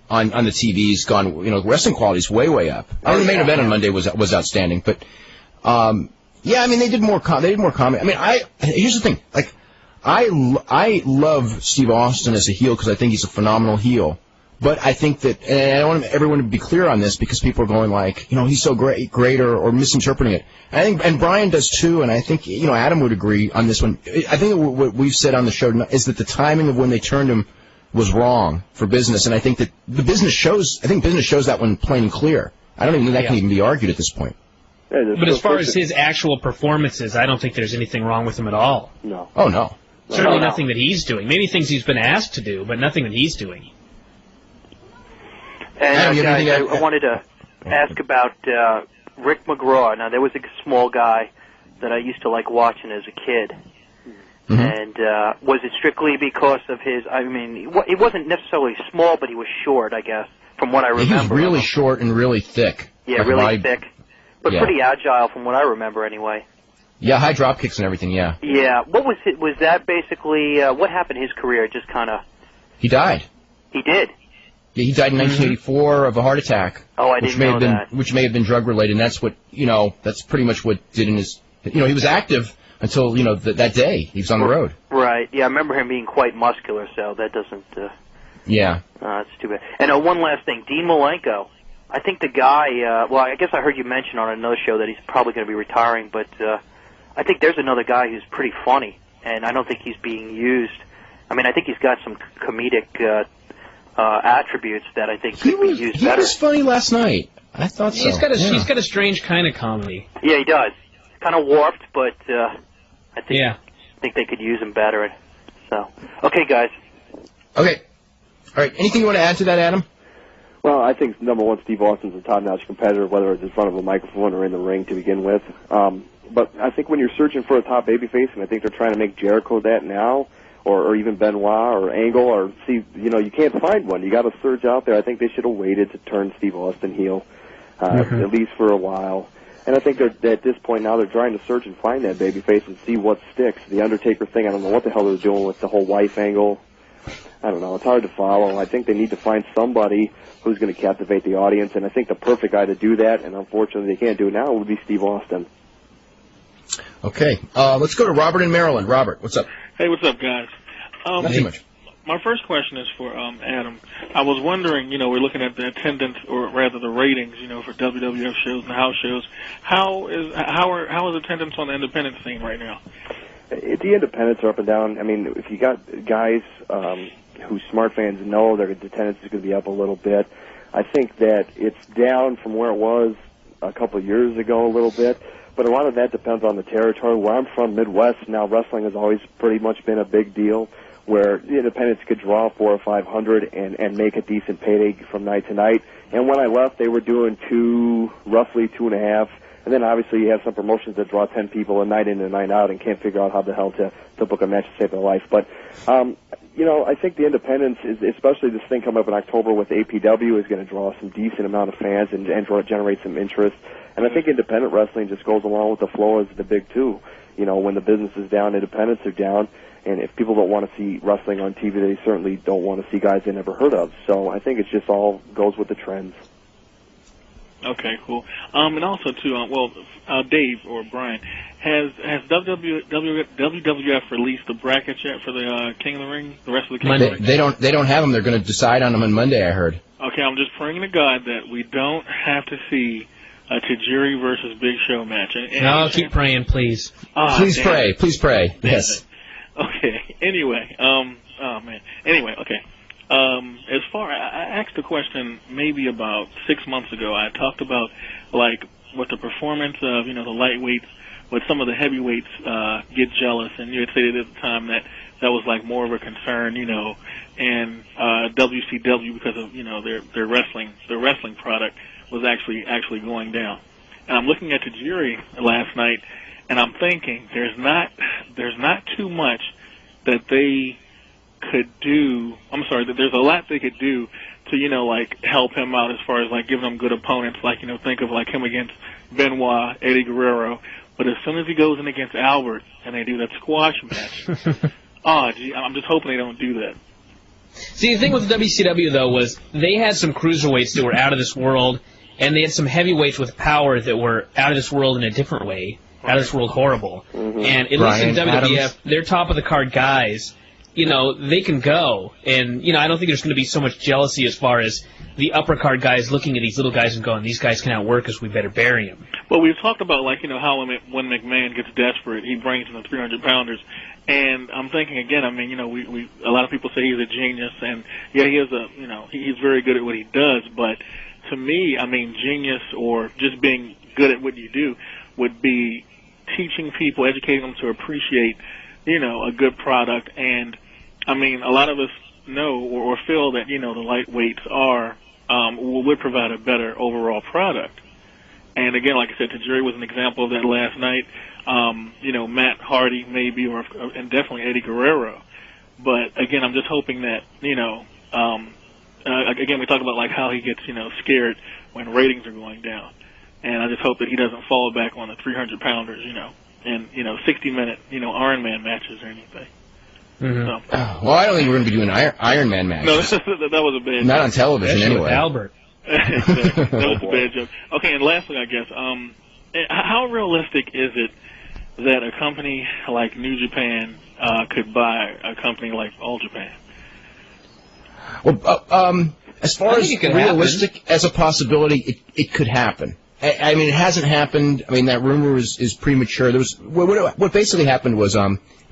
on the TV's gone. Wrestling quality's way up. The main event on Monday was outstanding, but they did more. They did more comedy. Here's the thing. I love Steve Austin as a heel because I think he's a phenomenal heel. But I think that, and I want everyone to be clear on this because people are going he's so great or misinterpreting it. And Bryan does too, and I think, Adam would agree on this one. I think what we've said on the show is that the timing of when they turned him was wrong for business, and I think that business shows that one plain and clear. I don't even think that can even be argued at this point. Yeah, but as far as his actual performances, I don't think there's anything wrong with him at all. No. Oh, no. Certainly nothing that he's doing. Maybe things he's been asked to do, but nothing that he's doing. And guys, I wanted to ask about Rick McGraw. Now, there was a small guy that I used to like watching as a kid. Mm-hmm. And was it strictly because of his, he wasn't necessarily small, but he was short, I guess, from what I remember. He was really short and really thick. Yeah, really thick. But pretty agile from what I remember anyway. Yeah, high drop kicks and everything, yeah. Yeah. What was it? Was that basically, what happened to his career? Just kind of... He died. He did? Yeah, he died in 1984 of a heart attack. Oh, I didn't know that. Which may have been drug-related, and that's what, that's pretty much what did in his... he was active until, that day. He was on the road. Right. Yeah, I remember him being quite muscular, so that doesn't... Yeah. That's too bad. And one last thing. Dean Malenko. I think the guy... I guess I heard you mention on another show that he's probably going to be retiring, but I think there's another guy who's pretty funny, and I don't think he's being used. I think he's got some comedic attributes that I think could be used better. He was funny last night. I thought so. He's got a strange kind of comedy. Yeah, he does. Kind of warped, but I think they could use him better. So, okay, guys. Okay. All right. Anything you want to add to that, Adam? Well, I think, number one, Steve Austin's a top-notch competitor, whether it's in front of a microphone or in the ring to begin with. But I think when you're searching for a top babyface, and I think they're trying to make Jericho that now, or even Benoit or Angle, or you can't find one. You got to search out there. I think they should have waited to turn Steve Austin heel, at least for a while. And I think they're at this point now they're trying to search and find that babyface and see what sticks. The Undertaker thing, I don't know what the hell they're doing with the whole wife angle. I don't know. It's hard to follow. I think they need to find somebody who's going to captivate the audience, and I think the perfect guy to do that, and unfortunately they can't do it now, would be Steve Austin. Okay. Let's go to Robert in Maryland. Robert, what's up? Hey, what's up, guys? Not too much. My first question is for Adam. I was wondering, we're looking at the attendance, or rather the ratings, for WWF shows and house shows. How is attendance on the independent scene right now? The independents are up and down. I mean, if you got guys who smart fans know their attendance is going to be up a little bit, I think that it's down from where it was a couple of years ago a little bit. But a lot of that depends on the territory. Where I'm from, Midwest, now wrestling has always pretty much been a big deal, where the independents could draw 400 or 500 and make a decent payday from night to night. And when I left, they were doing roughly 2.5. And then obviously you have some promotions that draw 10 people a night in and a night out and can't figure out how the hell to book a match to save their life. But, I think the independents, especially this thing coming up in October with APW, is going to draw some decent amount of fans and generate some interest. And I think independent wrestling just goes along with the flow as the big two. When the business is down, independents are down. And if people don't want to see wrestling on TV, they certainly don't want to see guys they never heard of. So I think it just all goes with the trends. Okay, cool. And also, too, Dave or Bryan, has WWF released the brackets yet for the King of the Ring, the rest of the King of the Ring? They don't have them. They're going to decide on them on Monday, I heard. Okay, I'm just praying to God that we don't have to see a Tajiri versus Big Show match. No, keep praying, please. Please pray. Please pray. Yes. Okay. Anyway, Anyway, okay. I asked a question maybe about 6 months ago. I talked about, with the performance of, the lightweights, with some of the heavyweights get jealous, and you had stated at the time that was more of a concern, and WCW, because of, their wrestling product was actually going down. And I'm looking at Tajiri last night, and I'm thinking there's not too much that they could do. I'm sorry, that there's a lot they could do to, help him out as far as, giving him good opponents, think of, him against Benoit, Eddie Guerrero. But as soon as he goes in against Albert and they do that squash match, I'm just hoping they don't do that. See, the thing with the WCW, though, was they had some cruiserweights that were out of this world, and they had some heavyweights with power that were out of this world in a different way, out of this world horrible. Mm-hmm. And at least in WWF, they're top-of-the-card guys. They can go, and, I don't think there's going to be so much jealousy as far as the upper card guys looking at these little guys and going, these guys can outwork us, we better bury them. Well, we've talked about, how when McMahon gets desperate, he brings in the 300-pounders, and I'm thinking, again, we a lot of people say he's a genius, and, yeah, he is he's very good at what he does, but to me, genius or just being good at what you do would be teaching people, educating them to appreciate, a good product. And, a lot of us know or feel that, the lightweights would provide a better overall product. And again, like I said, Tajiri was an example of that last night. Matt Hardy maybe, and definitely Eddie Guerrero. But again, I'm just hoping that, again, we talk about how he gets, scared when ratings are going down. And I just hope that he doesn't fall back on the 300-pounders, and 60-minute, Iron Man matches or anything. Mm-hmm. So. Well, I don't think we're going to be doing Iron Man matches. No, that was a bad joke. Not on television, especially anyway. With Albert. That was a bad joke. Okay, and lastly, I guess, how realistic is it that a company like New Japan could buy a company like All Japan? Well, as far as realistic as a possibility, it could happen. It hasn't happened. That rumor is premature. There was what basically happened was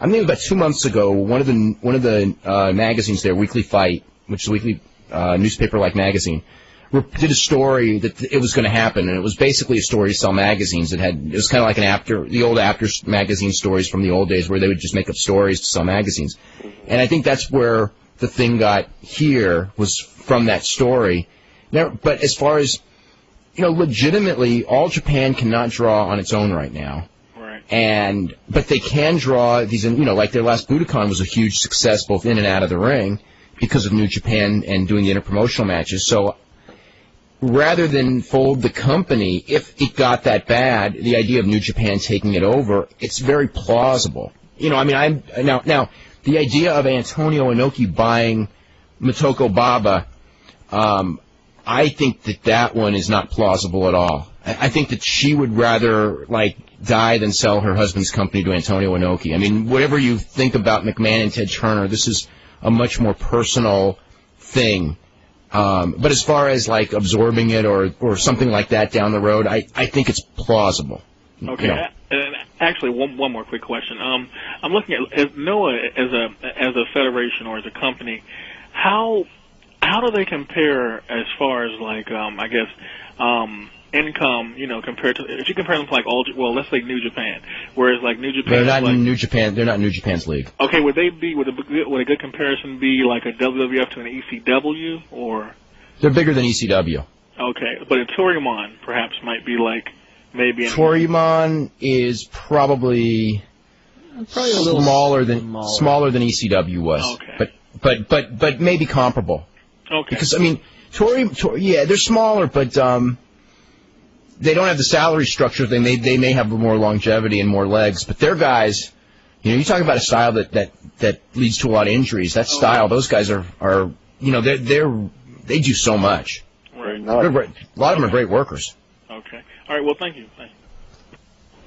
I think about 2 months ago, one of the magazines there, Weekly Fight, which is a weekly newspaper-like magazine, did a story that it was going to happen, and it was basically a story to sell magazines. It was kind of like the old After magazine stories from the old days, where they would just make up stories to sell magazines. And I think that's where the thing got here, was from that story. Now, but as far as legitimately, All Japan cannot draw on its own right now. Right. But they can draw these, like their last Budokan was a huge success both in and out of the ring because of New Japan and doing the interpromotional matches. So rather than fold the company, if it got that bad, the idea of New Japan taking it over, it's very plausible. Now the idea of Antonio Inoki buying Motoko Baba, I think that one is not plausible at all. I think that she would rather die than sell her husband's company to Antonio Inoki. Whatever you think about McMahon and Ted Turner, this is a much more personal thing. But as far as like absorbing it or something like that down the road, I think it's plausible. Okay. And actually, one more quick question. I'm looking at as NOAH as a federation or as a company. How do they compare as far as like income? Compared to if you compare them to like let's say New Japan, whereas like New Japan. They're not in New Japan. They're not in New Japan's league. Okay, would a good comparison be like a WWF to an ECW or? They're bigger than ECW. Okay, but a Toryumon perhaps might be like. Maybe Toryumon is probably a little smaller than ECW was. Okay. But maybe comparable. Okay. Because I mean, they're smaller, but they don't have the salary structure. They may have more longevity and more legs. But their guys, you talk about a style that leads to a lot of injuries. That style, those guys are they do so much. Right. A lot of them are great workers. Okay. All right. Well, thank you.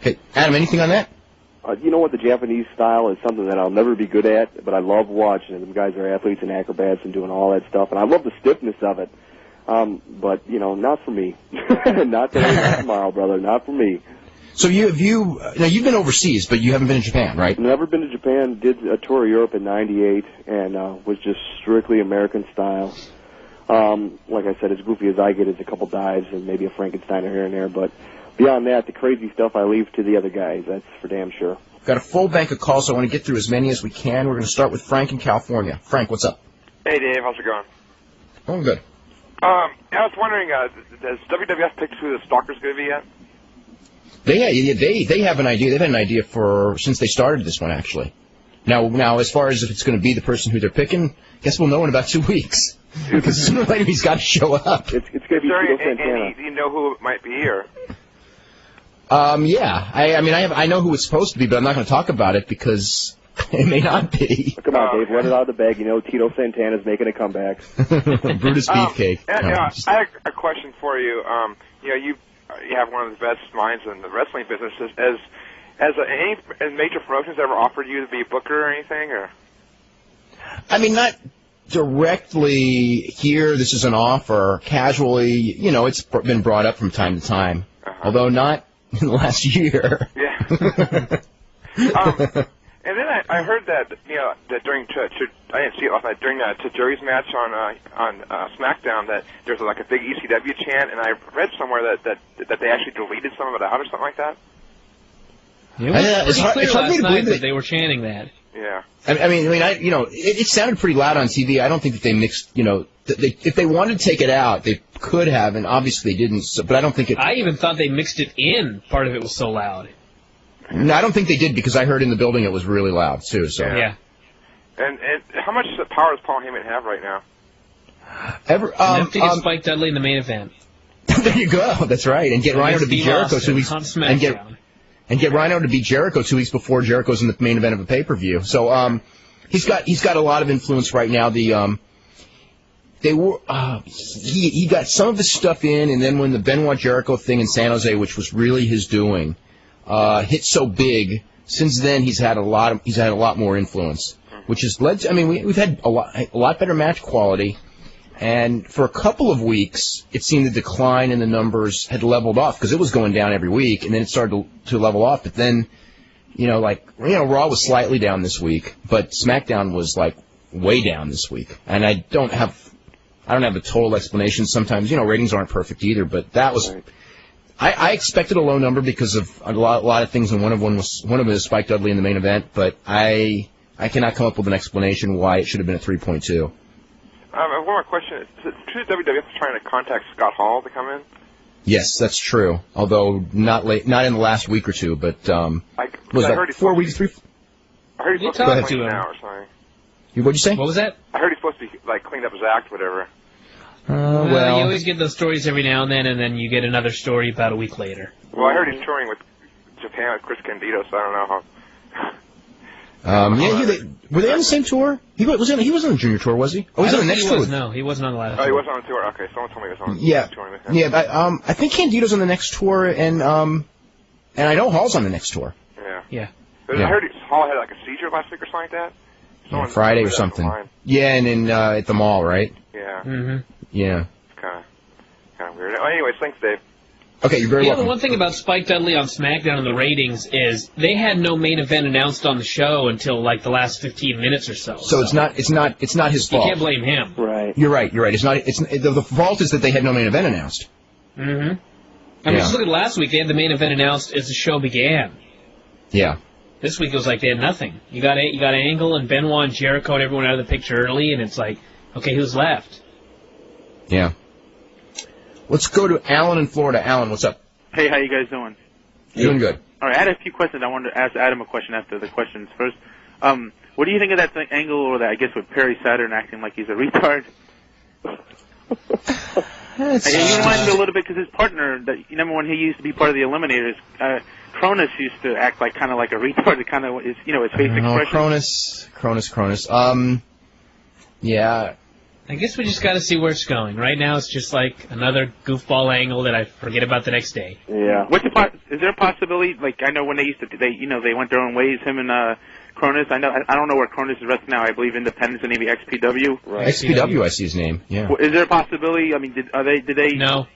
Okay, Adam, anything on that? You know what? The Japanese style is something that I'll never be good at, but I love watching it. Them guys are athletes and acrobats and doing all that stuff, and I love the stiffness of it. But not for me. Not today, not tomorrow, brother. Not for me. So you've been overseas, but you haven't been to Japan, right? Never been to Japan. Did a tour of Europe in '98, and was just strictly American style. Like I said, as goofy as I get, is a couple dives and maybe a Frankensteiner here and there. But beyond that, the crazy stuff I leave to the other guys. That's for damn sure. Got a full bank of calls, so I want to get through as many as we can. We're going to start with Frank in California. Frank, what's up? Hey, Dave. How's it going? Going good. I was wondering, has WWF picked who the Stalker's going to be yet? They have an idea. They've had an idea since they started this one, actually. Now, as far as if it's going to be the person who they're picking, I guess we'll know in about 2 weeks. Because sooner or later he's got to show up. It's going to be Tito Santana. Do you know who it might be, or? Yeah. I know who it's supposed to be, but I'm not going to talk about it because it may not be. Come on, Dave. Let it out of the bag. Tito Santana's making a comeback. Brutus Beefcake. I have a question for you. You have one of the best minds in the wrestling business. Has any major promotions ever offered you to be a booker or anything, or? I mean, not directly here. This is an offer. Casually, it's been brought up from time to time, although not in the last year. Yeah. And then I heard that that during I didn't see it last night during Tajiri's match on SmackDown that there's like a big ECW chant, and I read somewhere that they actually deleted some of it out or something like that. It was pretty clear last night that they were chanting that. Yeah. It sounded pretty loud on TV. I don't think that they mixed, if they wanted to take it out, they could have, and obviously they didn't, but I don't think it... I even thought they mixed it in. Part of it was so loud. No, I don't think they did, because I heard in the building it was really loud, too, so... Yeah. And how much power does Paul Heyman have right now? Enough to get Spike Dudley in the main event. There you go, that's right, and get Rhino to beat Jericho 2 weeks... And get Rhino to beat Jericho 2 weeks before Jericho's in the main event of a pay-per-view. So he's got a lot of influence right now. He got some of his stuff in, and then when the Benoit Jericho thing in San Jose, which was really his doing, hit so big, since then he's had a lot more influence, which has led to, we've had a lot better match quality. And for a couple of weeks, it seemed the decline in the numbers had leveled off because it was going down every week, and then it started to level off. But then, Raw was slightly down this week, but SmackDown was way down this week. And I don't have a total explanation. Sometimes, ratings aren't perfect either, but that was. I expected a low number because of a lot of things, and one of it is Spike Dudley in the main event, but I cannot come up with an explanation why it should have been a 3.2. One more question. Is it true that WWF is trying to contact Scott Hall to come in? Yes, that's true. Although not in the last week or two, but was that 4 weeks, 3? I heard he's supposed to be cleaned now or something. What'd you say? What was that? I heard he's supposed to be cleaned up his act, whatever. Well, you always get those stories every now and then you get another story about a week later. Well, I heard he's touring with Japan with Chris Candido, so I don't know how. Were they on the same tour? He wasn't on the junior tour, was he? Oh, he was on the next tour. No, he wasn't on the last tour. Oh, he wasn't on the tour? Okay, someone told me he was on the tour with him. Yeah, I think Candido's on the next tour, and I know Hall's on the next tour. Yeah. I heard Hall had a seizure last week or something like that. Yeah, Friday or something. Yeah, and then at the mall, right? Yeah. Mm-hmm. Yeah. It's kind of weird. Anyways, thanks, Dave. Okay, you're very welcome. The one thing about Spike Dudley on SmackDown and the ratings is they had no main event announced on the show until like the last 15 minutes or so. So it's not his fault. You can't blame him. Right. You're right. The fault is that they had no main event announced. Mm-hmm. I mean, just look at last week. They had the main event announced as the show began. Yeah. This week it was like they had nothing. You got Angle and Benoit and Jericho and everyone out of the picture early, and it's like, okay, who's left? Yeah. Let's go to Alan in Florida. Alan, what's up? Hey, how you guys doing? Doing good. All right, I had a few questions. I wanted to ask Adam a question after the questions first. What do you think of that angle, or that, I guess, with Perry Saturn acting like he's a retard? He reminds me a little bit because his partner, you remember when he used to be part of the Eliminators, Cronus used to act like kind of like a retard. It kind of is, his face expression. Cronus. Yeah. I guess we just got to see where it's going. Right now, it's just like another goofball angle that I forget about the next day. Yeah. Is there a possibility? Like, I know when they used to, they went their own ways. Him and Cronus. I don't know where Cronus is wrestling now. I believe Independence and maybe XPW. Right. XPW, I see his name. Yeah. Is there a possibility? I mean, did they? No.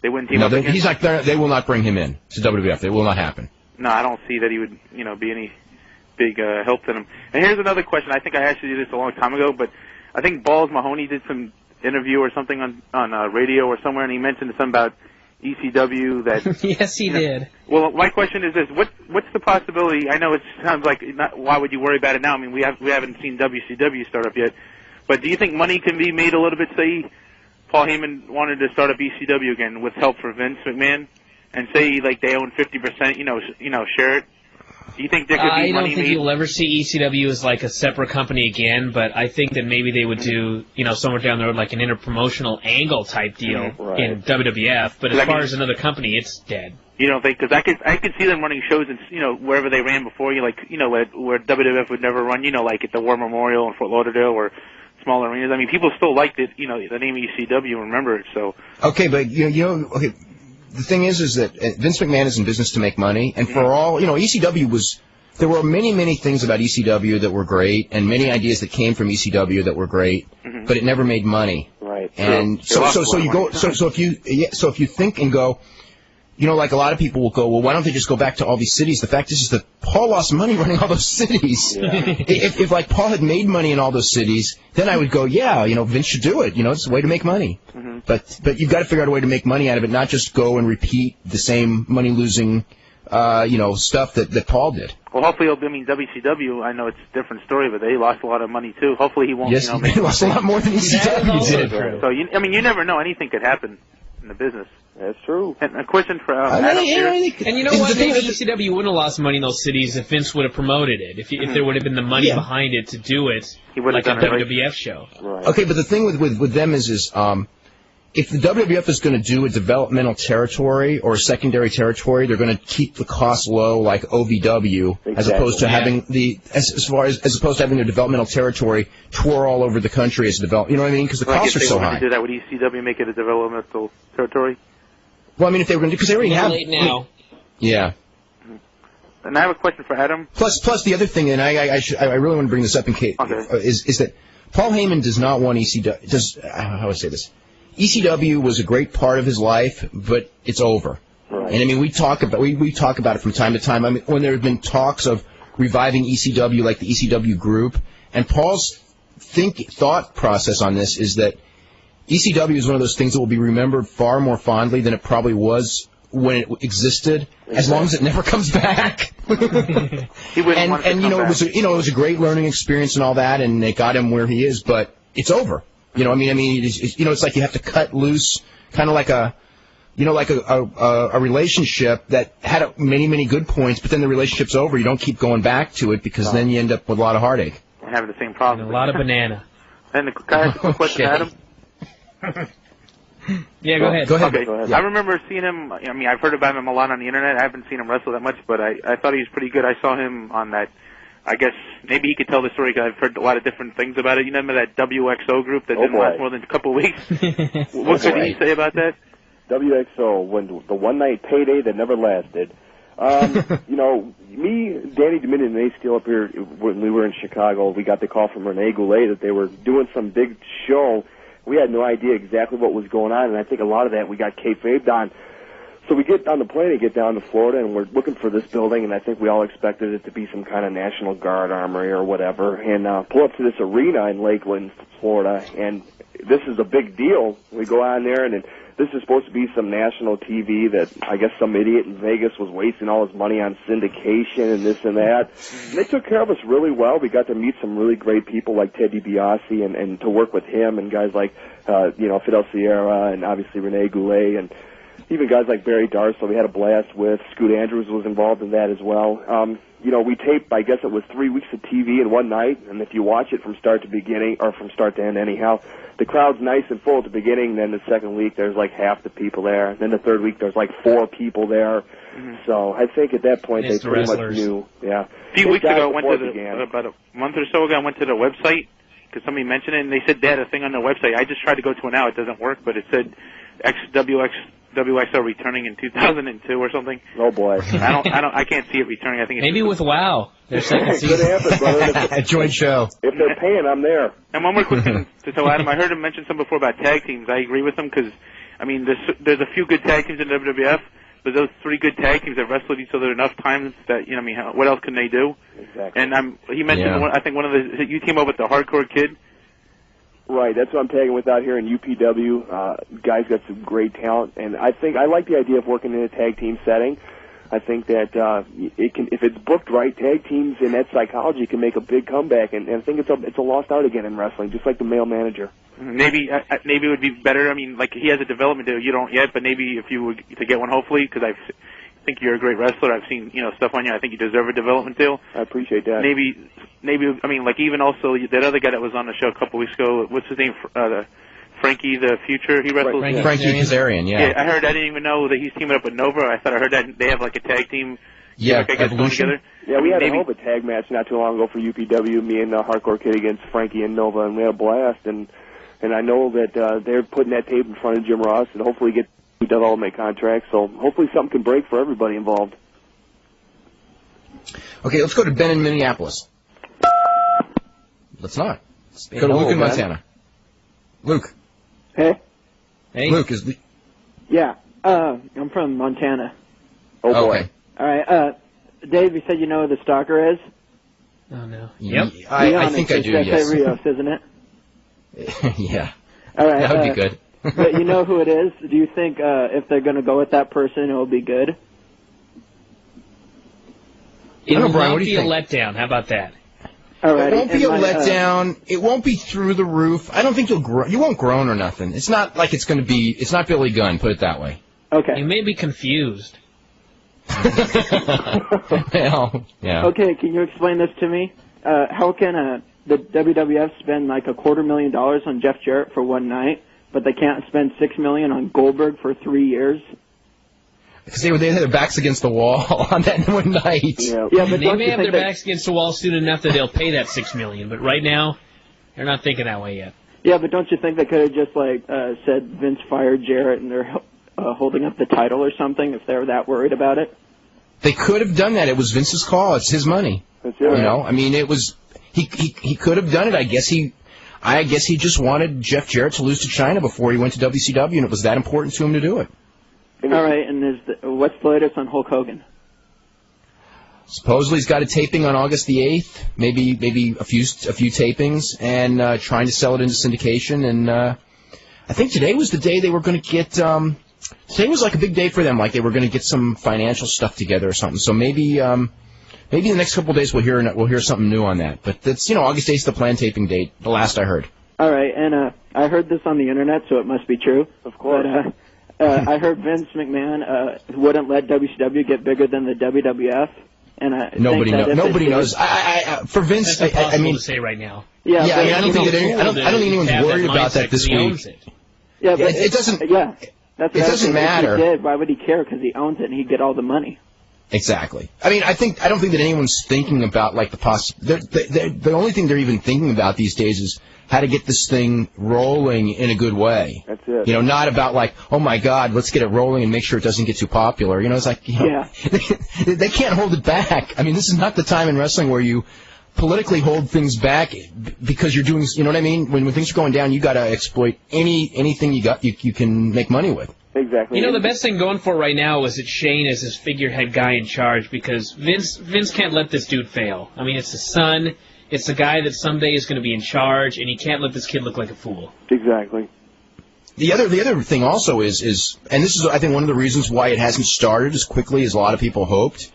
They wouldn't team up again? He's not. They will not bring him in to WWF. It will not happen. No, I don't see that he would, be any big help to them. And here's another question. I think I asked you this a long time ago, but I think Balls Mahoney did some interview or something on radio or somewhere, and he mentioned something about ECW that. Yes, he did. Well, my question is this: what's the possibility? I know it sounds like why would you worry about it now? I mean, we haven't seen WCW start up yet, but do you think money can be made a little bit? Say Paul Heyman wanted to start up ECW again with help from Vince McMahon, and say like they own 50%, share it. Do you think there could be money made? I don't think you'll ever see ECW as like a separate company again, but I think that maybe they would do, somewhere down the road like an interpromotional angle type deal in WWF. But as far as another company, it's dead. You don't think? Because I could see them running shows in wherever they ran before, where WWF would never run, like at the War Memorial in Fort Lauderdale or smaller arenas. I mean, people still liked it, the name ECW, remember it. So okay, but okay. The thing is that Vince McMahon is in business to make money, and for all, ECW was, there were many things about ECW that were great, and many ideas that came from ECW that were great, but it never made money. Right. And so if you think and go, like a lot of people will go, well, why don't they just go back to all these cities? The fact is that Paul lost money running all those cities. Yeah. If like Paul had made money in all those cities, then I would go, yeah, Vince should do it. It's a way to make money. But you've got to figure out a way to make money out of it, not just go and repeat the same money-losing, stuff that Paul did. Well, hopefully, WCW, I know it's a different story, but they lost a lot of money, too. Hopefully he won't, Yes, they lost a lot more than ECW did. So, you never know. Anything could happen in the business. That's true. And a question for Adam here. And you know what? Maybe ECW wouldn't have lost money in those cities if Vince would have promoted it. If there would have been the money behind it to do it, like a WWF show. Right. Okay, but the thing with them is if the WWF is going to do a developmental territory or a secondary territory, they're going to keep the cost low, like OVW, as opposed to having as opposed to having their developmental territory tour all over the country as develop. You know what I mean? Because the costs are so high. Do that with ECW, make it a developmental territory. Well, I mean, if they were going to, because they already have. Late now. Yeah. And I have a question for Adam. Plus, the other thing, and I really want to bring this up in case, is that Paul Heyman does not want ECW. How do I say this? ECW was a great part of his life, but it's over. Right. And I mean, we talk about it from time to time. I mean, when there have been talks of reviving ECW, like the ECW group, and Paul's thought process on this is that ECW is one of those things that will be remembered far more fondly than it probably was when it existed, as long as it never comes back. It was a great learning experience and all that, and it got him where he is, but it's over. It's like you have to cut loose, kind of like a relationship that had many good points, but then the relationship's over. You don't keep going back to it because then you end up with a lot of heartache. And having the same problem. And a lot of banana. And can I ask a quick question, Adam? Yeah, go ahead. Okay. Go ahead. I remember seeing him. I mean, I've heard about him a lot on the internet. I haven't seen him wrestle that much, but I thought he was pretty good. I saw him on that. I guess maybe he could tell the story because I've heard a lot of different things about it. You remember that WXO group that didn't last more than a couple of weeks? What could he say about that? WXO, when the one-night payday that never lasted. You know, me, Danny Dominion, and they still up here when we were in Chicago. We got the call from Rene Goulet that they were doing some big show. We had no idea exactly what was going on, and I think a lot of that we got kayfabed on. So we get on the plane and get down to Florida, and we're looking for this building, and I think we all expected it to be some kind of National Guard armory or whatever, and pull up to this arena in Lakeland, Florida, and this is a big deal. We go on there, and this is supposed to be some national TV that I guess some idiot in Vegas was wasting all his money on syndication and this and that. And they took care of us really well. We got to meet some really great people like Ted DiBiase and to work with him and guys like, Fidel Sierra and obviously Rene Goulet and even guys like Barry Darsow we had a blast with. Scoot Andrews was involved in that as well. We taped, I guess it was 3 weeks of TV in one night, and if you watch it from start to beginning, or from start to end anyhow, the crowd's nice and full at the beginning, then the second week there's like half the people there, then the third week there's like 4 people there. Mm-hmm. So I think at that point they pretty much knew. Yeah. A few weeks ago, about a month or so ago, I went to the website because somebody mentioned it, and they said they had a thing on their website. I just tried to go to it now. It doesn't work, but it said WXL returning in 2002 or something. Oh boy. I can't see it returning. I think it's maybe with WoW. Their second season. Could happen, brother. A joint show. If they're paying, I'm there. And one more quick thing to tell Adam. I heard him mention some before about tag teams. I agree with him because, I mean, there's a few good tag teams in WWF, but those 3 good tag teams that wrestled each other enough times that, what else can they do? Exactly. And he mentioned, I think one of you team up with the Hardcore Kid. Right, that's what I'm tagging with out here in UPW. Guys got some great talent, and I like the idea of working in a tag team setting. I think that if it's booked right, tag teams in that psychology can make a big comeback, and I think it's a lost art again in wrestling, just like the male manager. Maybe it would be better. I mean, like he has a development deal, you don't yet, but maybe if you were to get one, hopefully, because I think you're a great wrestler. I've seen stuff on you. I think you deserve a development deal. I appreciate that. Maybe I mean, like even also that other guy that was on the show a couple weeks ago. What's his name? Frankie the Future. He wrestled. Frankie Kazarian. Yeah. I heard. I didn't even know that he's teaming up with Nova. I thought I heard that they have like a tag team. Yeah, like, Evolution. Yeah, we had a hell of a tag match not too long ago for UPW. Me and Hardcore Kid against Frankie and Nova, and we had a blast. And I know that they're putting that tape in front of Jim Ross and hopefully get development contracts. So hopefully something can break for everybody involved. Okay, let's go to Ben in Minneapolis. Let's not. Let's go to Luke in Montana. Luke. Hey. Luke is the... Yeah, I'm from Montana. Oh, boy. Okay. All right, Dave, you said you know who the stalker is? Oh, no. Yep. I think I do, yes. Rios, isn't it? Yeah. All right. That would be good. But you know who it is? Do you think if they're going to go with that person, it will be good? It will not be a letdown. How about that? Alrighty. It won't be a letdown. It won't be through the roof. I don't think you'll groan. You won't groan or nothing. It's not like it's going to be. It's not Billy Gunn. Put it that way. Okay. You may be confused. Well, yeah. Okay. Can you explain this to me? How can the WWF spend like $250,000 on Jeff Jarrett for one night, but they can't spend $6 million on Goldberg for 3 years? Because they had their backs against the wall on that one night. Yeah, but they may have their backs against the wall soon enough that they'll pay that $6 million, but right now, they're not thinking that way yet. Yeah, but don't you think they could have just said Vince fired Jarrett and they're holding up the title or something if they were that worried about it? They could have done that. It was Vince's call. It's his money. That's it. I mean, it was he could have done it. I guess he just wanted Jeff Jarrett to lose to China before he went to WCW, and it was that important to him to do it. All right, and what's the latest on Hulk Hogan? Supposedly he's got a taping on August the 8th, maybe a few tapings, and trying to sell it into syndication. And I think today was the day they were going to get. Today was like a big day for them, like they were going to get some financial stuff together or something. So maybe in the next couple of days we'll hear something new on that. But that's August 8th is the planned taping date. The last I heard. All right, and I heard this on the internet, so it must be true. Of course. But, I heard Vince McMahon wouldn't let WCW get bigger than the WWF, and nobody knows. For Vince, that's impossible I mean, to say right now. Yeah, I don't think anyone's worried about that this week. Yeah, but it doesn't. Yeah, that's what it doesn't matter. If he did, why would he care? Because he owns it and he'd get all the money. Exactly. I mean, I don't think that anyone's thinking about like the only thing they're even thinking about these days is how to get this thing rolling in a good way. That's it. You know, not about like, oh my God, let's get it rolling and make sure it doesn't get too popular. You know, it's like, you know, they can't hold it back. I mean, this is not the time in wrestling where you politically hold things back because you're doing, you know what I mean? When things are going down, you got to exploit anything you can make money with. Exactly. You know, the best thing going for right now is that Shane is his figurehead guy in charge, because Vince can't let this dude fail. I mean, it's the son. It's the guy that someday is going to be in charge, and he can't let this kid look like a fool. Exactly. The other thing also is, and this is, I think, one of the reasons why it hasn't started as quickly as a lot of people hoped,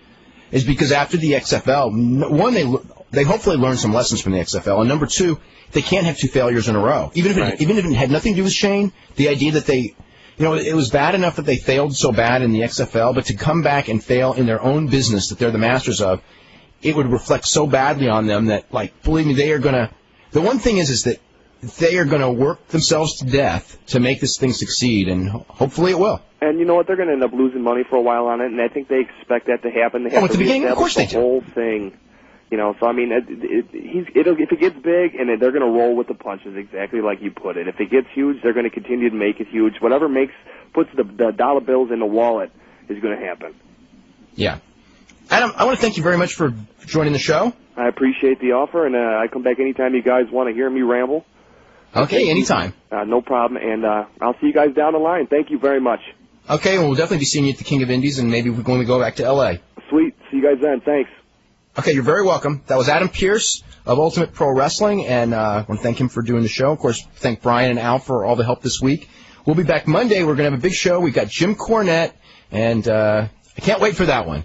is because after the XFL, one, they hopefully learned some lessons from the XFL, and number two, they can't have two failures in a row. Even if it had nothing to do with Shane, the idea that they, you know, it was bad enough that they failed so bad in the XFL, but to come back and fail in their own business that they're the masters of, it would reflect so badly on them that, like, believe me, they are going to... The one thing is that they are going to work themselves to death to make this thing succeed, and hopefully it will. And you know what? They're going to end up losing money for a while on it, and I think they expect that to happen. They have at the beginning, of course they do. The whole thing. You know, so I mean, if it gets big, and they're going to roll with the punches, exactly like you put it. If it gets huge, they're going to continue to make it huge. Whatever puts the dollar bills in the wallet is going to happen. Yeah. Adam, I want to thank you very much for joining the show. I appreciate the offer, and I come back anytime you guys want to hear me ramble. Okay, anytime. No problem, and I'll see you guys down the line. Thank you very much. Okay, well, we'll definitely be seeing you at the King of Indies, and maybe when we go back to L.A. Sweet. See you guys then. Thanks. Okay, you're very welcome. That was Adam Pearce of Ultimate Pro Wrestling, and I want to thank him for doing the show. Of course, thank Bryan and Al for all the help this week. We'll be back Monday. We're going to have a big show. We've got Jim Cornette, and I can't wait for that one.